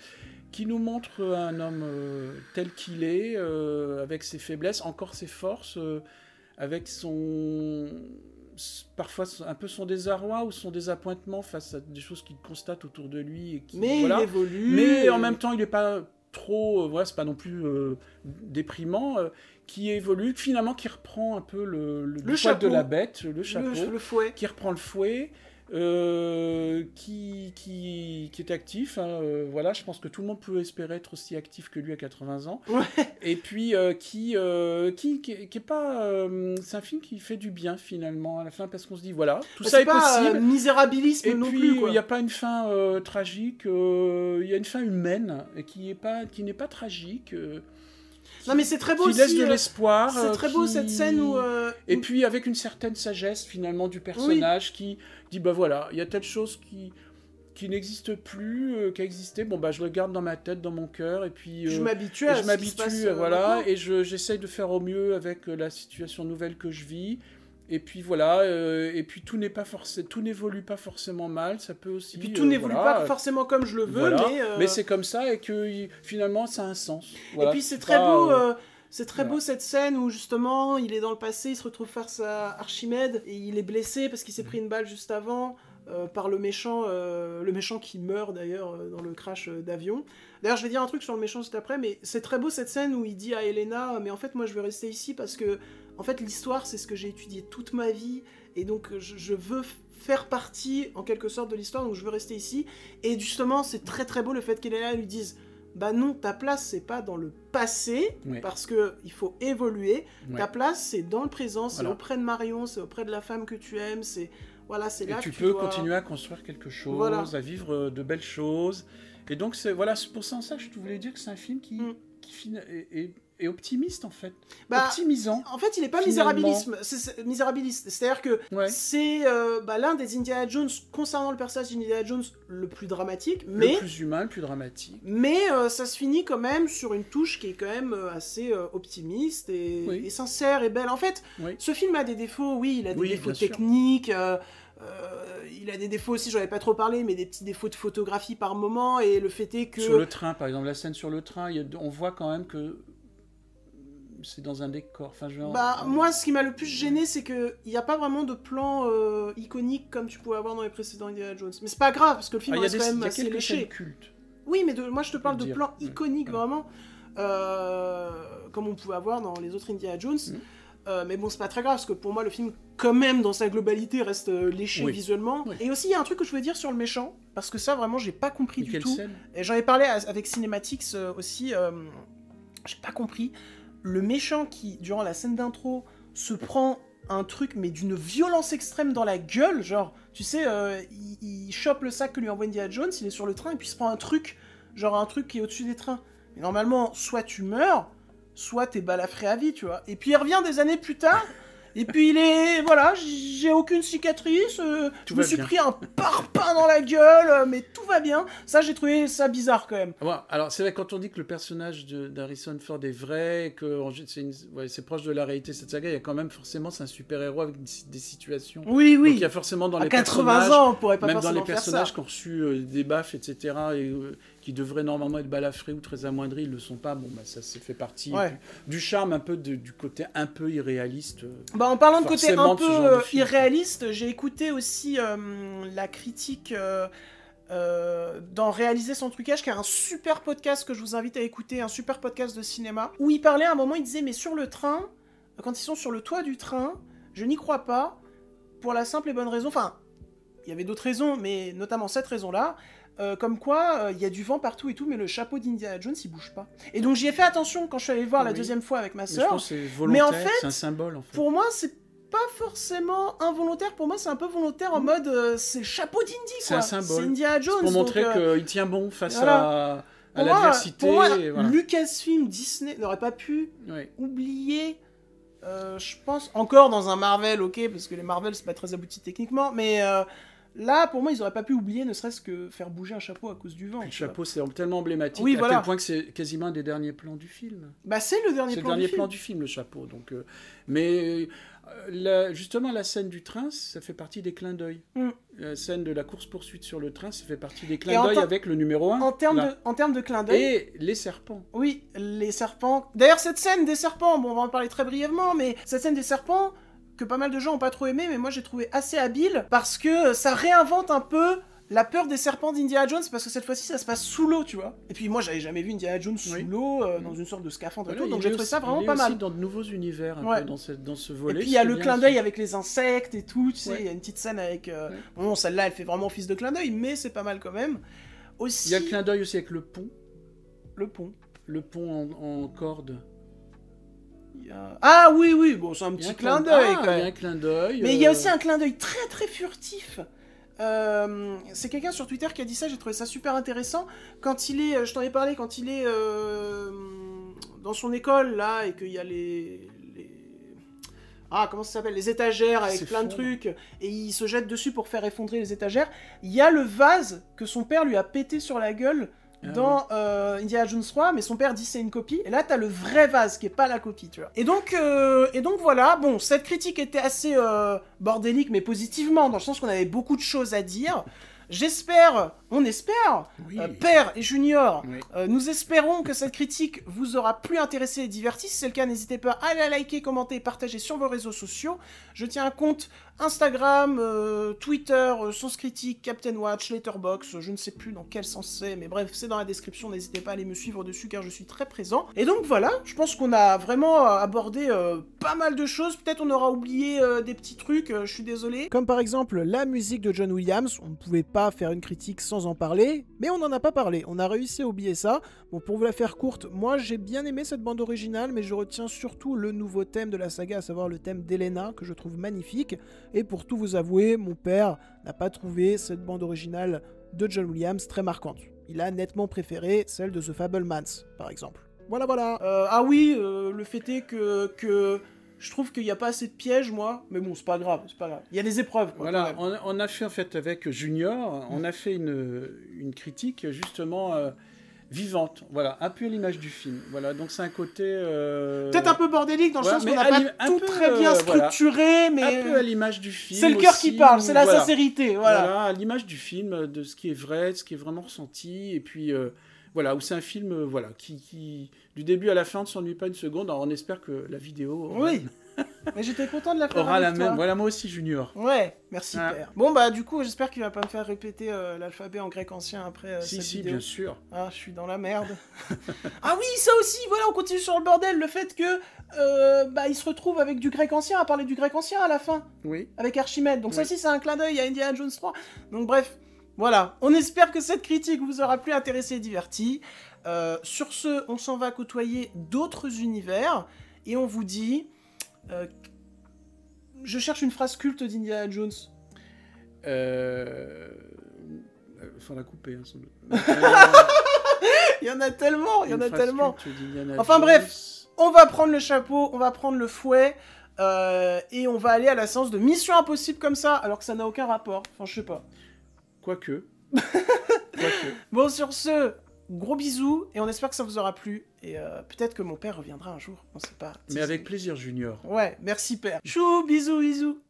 Speaker 2: Qui nous montre un homme tel qu'il est, avec ses faiblesses, encore ses forces, avec parfois un peu son désarroi ou son désappointement face à des choses qu'il constate autour de lui. Et qui,
Speaker 1: mais il évolue.
Speaker 2: Mais en même temps, il n'est pas trop... c'est pas non plus déprimant. Qui évolue, finalement, qui reprend un peu le poil de la bête, le chapeau.
Speaker 1: Le fouet.
Speaker 2: Qui reprend le fouet. Qui est actif, hein, voilà, je pense que tout le monde peut espérer être aussi actif que lui à 80 ans.
Speaker 1: Ouais.
Speaker 2: Et puis qui est pas, c'est un film qui fait du bien finalement à la fin parce qu'on se dit voilà, tout ça est possible.
Speaker 1: Misérabilisme
Speaker 2: et
Speaker 1: non
Speaker 2: puis,
Speaker 1: plus.
Speaker 2: Il n'y a pas une fin tragique, il y a une fin humaine et qui n'est pas tragique.
Speaker 1: Non mais c'est très beau
Speaker 2: qui
Speaker 1: aussi.
Speaker 2: Laisse de l'espoir.
Speaker 1: C'est très beau cette scène où...
Speaker 2: Et puis avec une certaine sagesse finalement du personnage qui dit bah voilà, il y a telle chose qui n'existe plus, qui a existé, bon bah je le garde dans ma tête, dans mon cœur, et puis...
Speaker 1: je m'habitue à ce qui se passe,
Speaker 2: voilà,
Speaker 1: maintenant.
Speaker 2: et j'essaye de faire au mieux avec la situation nouvelle que je vis. Et puis voilà, et puis tout n'évolue pas forcément mal, ça peut aussi...
Speaker 1: Et puis tout n'évolue pas forcément comme je le veux,
Speaker 2: voilà,
Speaker 1: mais
Speaker 2: c'est comme ça et que finalement ça a un sens. Voilà,
Speaker 1: et puis c'est très beau, c'est très beau cette scène où justement il est dans le passé, il se retrouve face à Archimède et il est blessé parce qu'il s'est pris une balle juste avant par le méchant qui meurt d'ailleurs dans le crash d'avion. D'ailleurs je vais dire un truc sur le méchant juste après, mais c'est très beau cette scène où il dit à Elena mais en fait moi je veux rester ici parce que en fait l'histoire c'est ce que j'ai étudié toute ma vie et donc je veux faire partie en quelque sorte de l'histoire, donc je veux rester ici. Et justement c'est très très beau le fait qu'Elena lui dise bah non, ta place c'est pas dans le passé, parce que il faut évoluer, ta place c'est dans le présent, c'est auprès de Marion, c'est auprès de la femme que tu aimes, c'est là que tu
Speaker 2: peux continuer à construire quelque chose, à vivre de belles choses. Et donc c'est pour ça que je voulais dire que c'est un film qui est optimiste en fait, optimisant.
Speaker 1: En fait, il est pas misérabiliste, c'est-à-dire que c'est l'un des Indiana Jones concernant le personnage d'Indiana Jones le plus dramatique, mais
Speaker 2: le plus humain, le plus dramatique.
Speaker 1: Mais ça se finit quand même sur une touche qui est quand même assez optimiste et sincère et belle. En fait, ce film a des défauts, il a des défauts techniques. Il a des défauts aussi, j'en avais pas trop parlé, mais des petits défauts de photographie par moment, et le fait est que...
Speaker 2: Sur le train, par exemple, la scène sur le train, on voit quand même que c'est dans un décor.
Speaker 1: Moi, ce qui m'a le plus gêné, c'est qu'il n'y a pas vraiment de plan iconique comme tu pouvais avoir dans les précédents Indiana Jones. Mais c'est pas grave, parce que le film reste quand même assez léché. Oui, mais moi je te parle de plans iconiques, vraiment, comme on pouvait avoir dans les autres Indiana Jones. Mais bon, c'est pas très grave, parce que pour moi, le film, quand même, dans sa globalité, reste léché visuellement. Et aussi, il y a un truc que je voulais dire sur le méchant, parce que ça, vraiment, j'ai pas compris du tout. Et j'en ai parlé avec Cinematics aussi, j'ai pas compris. Le méchant qui, durant la scène d'intro, se prend un truc, mais d'une violence extrême dans la gueule, genre, tu sais, il chope le sac que lui envoie Indiana Jones, il est sur le train, et puis il se prend un truc qui est au-dessus des trains. Mais normalement, soit tu meurs, soit t'es balafré à vie, tu vois. Et puis il revient des années plus tard, et puis il est... Voilà, j'ai aucune cicatrice, je me suis pris un parpaing dans la gueule, mais tout va bien. Ça, j'ai trouvé ça bizarre, quand même.
Speaker 2: Alors, c'est vrai, quand on dit que le personnage d'Harrison Ford est vrai, que c'est proche de la réalité, cette saga, il y a quand même forcément, c'est un super-héros avec des situations.
Speaker 1: Oui.
Speaker 2: Donc il y a forcément dans les
Speaker 1: 80
Speaker 2: personnages...
Speaker 1: ans, on pourrait pas
Speaker 2: même
Speaker 1: forcément
Speaker 2: dans les personnages
Speaker 1: faire ça.
Speaker 2: qui ont reçu des baffes, etc., et qui devraient normalement être balafrés ou très amoindris, ils le sont pas. Bon, ça fait partie du charme, un peu du côté un peu irréaliste.
Speaker 1: En parlant de côté un peu irréaliste, j'ai écouté aussi la critique dans Réaliser son trucage, qui est un super podcast que je vous invite à écouter, un super podcast de cinéma, où il parlait à un moment, il disait, mais sur le train, quand ils sont sur le toit du train, je n'y crois pas, pour la simple et bonne raison, enfin, il y avait d'autres raisons, mais notamment cette raison-là, comme quoi, il y a du vent partout et tout, mais le chapeau d'Indiana Jones, il bouge pas. Et donc j'y ai fait attention quand je suis allé le voir la deuxième fois avec ma sœur.
Speaker 2: Je pense que c'est volontaire,
Speaker 1: mais en fait,
Speaker 2: c'est un symbole, en fait.
Speaker 1: Pour moi, c'est pas forcément involontaire, pour moi c'est un peu volontaire en mode c'est le chapeau d'Indy, quoi.
Speaker 2: C'est un symbole.
Speaker 1: C'est Indiana Jones.
Speaker 2: Pour montrer qu'il tient bon face à l'adversité.
Speaker 1: Pour moi, Lucasfilm, Disney n'aurait pas pu oublier Je pense encore dans un Marvel, ok, parce que les Marvel c'est pas très abouti techniquement, mais là pour moi ils auraient pas pu oublier ne serait-ce que faire bouger un chapeau à cause du vent.
Speaker 2: Le chapeau c'est tellement emblématique
Speaker 1: Oui,
Speaker 2: à
Speaker 1: voilà.
Speaker 2: tel point que c'est quasiment un des derniers plans du film.
Speaker 1: Bah c'est le dernier
Speaker 2: C'est le
Speaker 1: plan
Speaker 2: dernier
Speaker 1: du
Speaker 2: plan
Speaker 1: film.
Speaker 2: du film, le chapeau. Donc, mais justement la scène du train, ça fait partie des clins d'œil. La scène de la course-poursuite sur le train, ça fait partie des clins d'œil avec le numéro 1.
Speaker 1: En termes de clin d'œil.
Speaker 2: Et les serpents.
Speaker 1: Oui, les serpents. D'ailleurs, cette scène des serpents, bon, on va en parler très brièvement, mais cette scène des serpents, que pas mal de gens ont pas trop aimé, mais moi j'ai trouvé assez habile, parce que ça réinvente un peu la peur des serpents d'Indiana Jones, parce que cette fois-ci ça se passe sous l'eau, tu vois. Et puis moi j'avais jamais vu Indiana Jones sous l'eau, dans une sorte de scaphandre et tout, donc j'ai trouvé ça vraiment pas mal.
Speaker 2: Il est aussi dans de nouveaux univers, un peu dans ce volet.
Speaker 1: Et puis il y a le clin d'œil avec les insectes et tout, tu sais, il y a une petite scène avec... Bon, celle-là elle fait vraiment office de clin d'œil, mais c'est pas mal quand même. Aussi...
Speaker 2: Il y a le clin d'œil aussi avec le pont.
Speaker 1: Le pont.
Speaker 2: Le pont en corde.
Speaker 1: Ah oui, bon c'est un petit clin d'œil quand même.
Speaker 2: Il y a un clin d'œil.
Speaker 1: Mais il y a aussi un clin d'œil très très furtif. C'est quelqu'un sur Twitter qui a dit ça, j'ai trouvé ça super intéressant. Quand il est, je t'en ai parlé, quand il est dans son école là et qu'il y a comment ça s'appelle, les étagères avec plein de trucs, et il se jette dessus pour faire effondrer les étagères, il y a le vase que son père lui a pété sur la gueule dans Indiana Jones 3, mais son père dit c'est une copie, et là t'as le vrai vase qui est pas la copie, tu vois. Et donc voilà, bon, cette critique était assez bordélique, mais positivement, dans le sens qu'on avait beaucoup de choses à dire. On espère, Père et Junior, nous espérons que cette critique vous aura plu, intéressé et diverti. Si c'est le cas, n'hésitez pas à la liker, commenter et partager sur vos réseaux sociaux. Je tiens un compte Instagram, Twitter, Sens Critique, Captain Watch, Letterboxd, je ne sais plus dans quel sens c'est, mais bref, c'est dans la description, n'hésitez pas à aller me suivre dessus car je suis très présent. Et donc voilà, je pense qu'on a vraiment abordé pas mal de choses, peut-être on aura oublié des petits trucs, je suis désolé. Comme par exemple la musique de John Williams, on ne pouvait pas faire une critique sans en parler, mais on n'en a pas parlé, on a réussi à oublier ça. Bon, pour vous la faire courte, moi j'ai bien aimé cette bande originale, mais je retiens surtout le nouveau thème de la saga, à savoir le thème d'Elena, que je trouve magnifique. Et pour tout vous avouer, mon père n'a pas trouvé cette bande originale de John Williams très marquante. Il a nettement préféré celle de The Fabelmans, par exemple. Voilà. Le fait est que je trouve qu'il n'y a pas assez de pièges, moi. Mais bon, c'est pas grave. Il y a des épreuves, quoi.
Speaker 2: Voilà, on a fait en fait avec Junior, on a fait une critique justement vivante, voilà, un peu à l'image du film. Voilà, donc c'est un côté...
Speaker 1: Peut-être un peu bordélique, dans le sens qu'on n'a pas tout très bien structuré, mais...
Speaker 2: Un peu à l'image du film.
Speaker 1: C'est le cœur qui parle, c'est la sincérité,
Speaker 2: Voilà, à l'image du film, de ce qui est vrai, de ce qui est vraiment ressenti, et puis... Voilà, où c'est un film qui, du début à la fin, ne s'ennuie pas une seconde. Alors on espère que la vidéo
Speaker 1: mais j'étais content de la faire
Speaker 2: aura
Speaker 1: avec
Speaker 2: la
Speaker 1: toi.
Speaker 2: même. Voilà, moi aussi, Junior.
Speaker 1: Ouais, merci Père. Bon, bah du coup, j'espère qu'il va pas me faire répéter l'alphabet en grec ancien après cette vidéo. Si,
Speaker 2: bien sûr.
Speaker 1: Ah, je suis dans la merde. Ah oui, ça aussi, voilà, on continue sur le bordel. Le fait que, il se retrouve avec du grec ancien, à parler du grec ancien à la fin.
Speaker 2: Oui.
Speaker 1: Avec Archimède. Donc ça aussi, c'est un clin d'œil à Indiana Jones 3. Donc bref... Voilà, on espère que cette critique vous aura plu, intéressé et diverti. Sur ce, on s'en va côtoyer d'autres univers, et on vous dit... je cherche une phrase culte d'Indiana Jones.
Speaker 2: Faut la couper, hein, sans doute.
Speaker 1: Il y en a tellement, Enfin
Speaker 2: Jones.
Speaker 1: bref, on va prendre le chapeau, on va prendre le fouet, et on va aller à la séance de Mission Impossible comme ça, alors que ça n'a aucun rapport. Enfin, je sais pas.
Speaker 2: Quoique.
Speaker 1: Bon, sur ce, gros bisous, et on espère que ça vous aura plu. Et peut-être que mon père reviendra un jour, on sait pas.
Speaker 2: Mais avec plaisir, Junior.
Speaker 1: Ouais, merci père. Chou, bisous.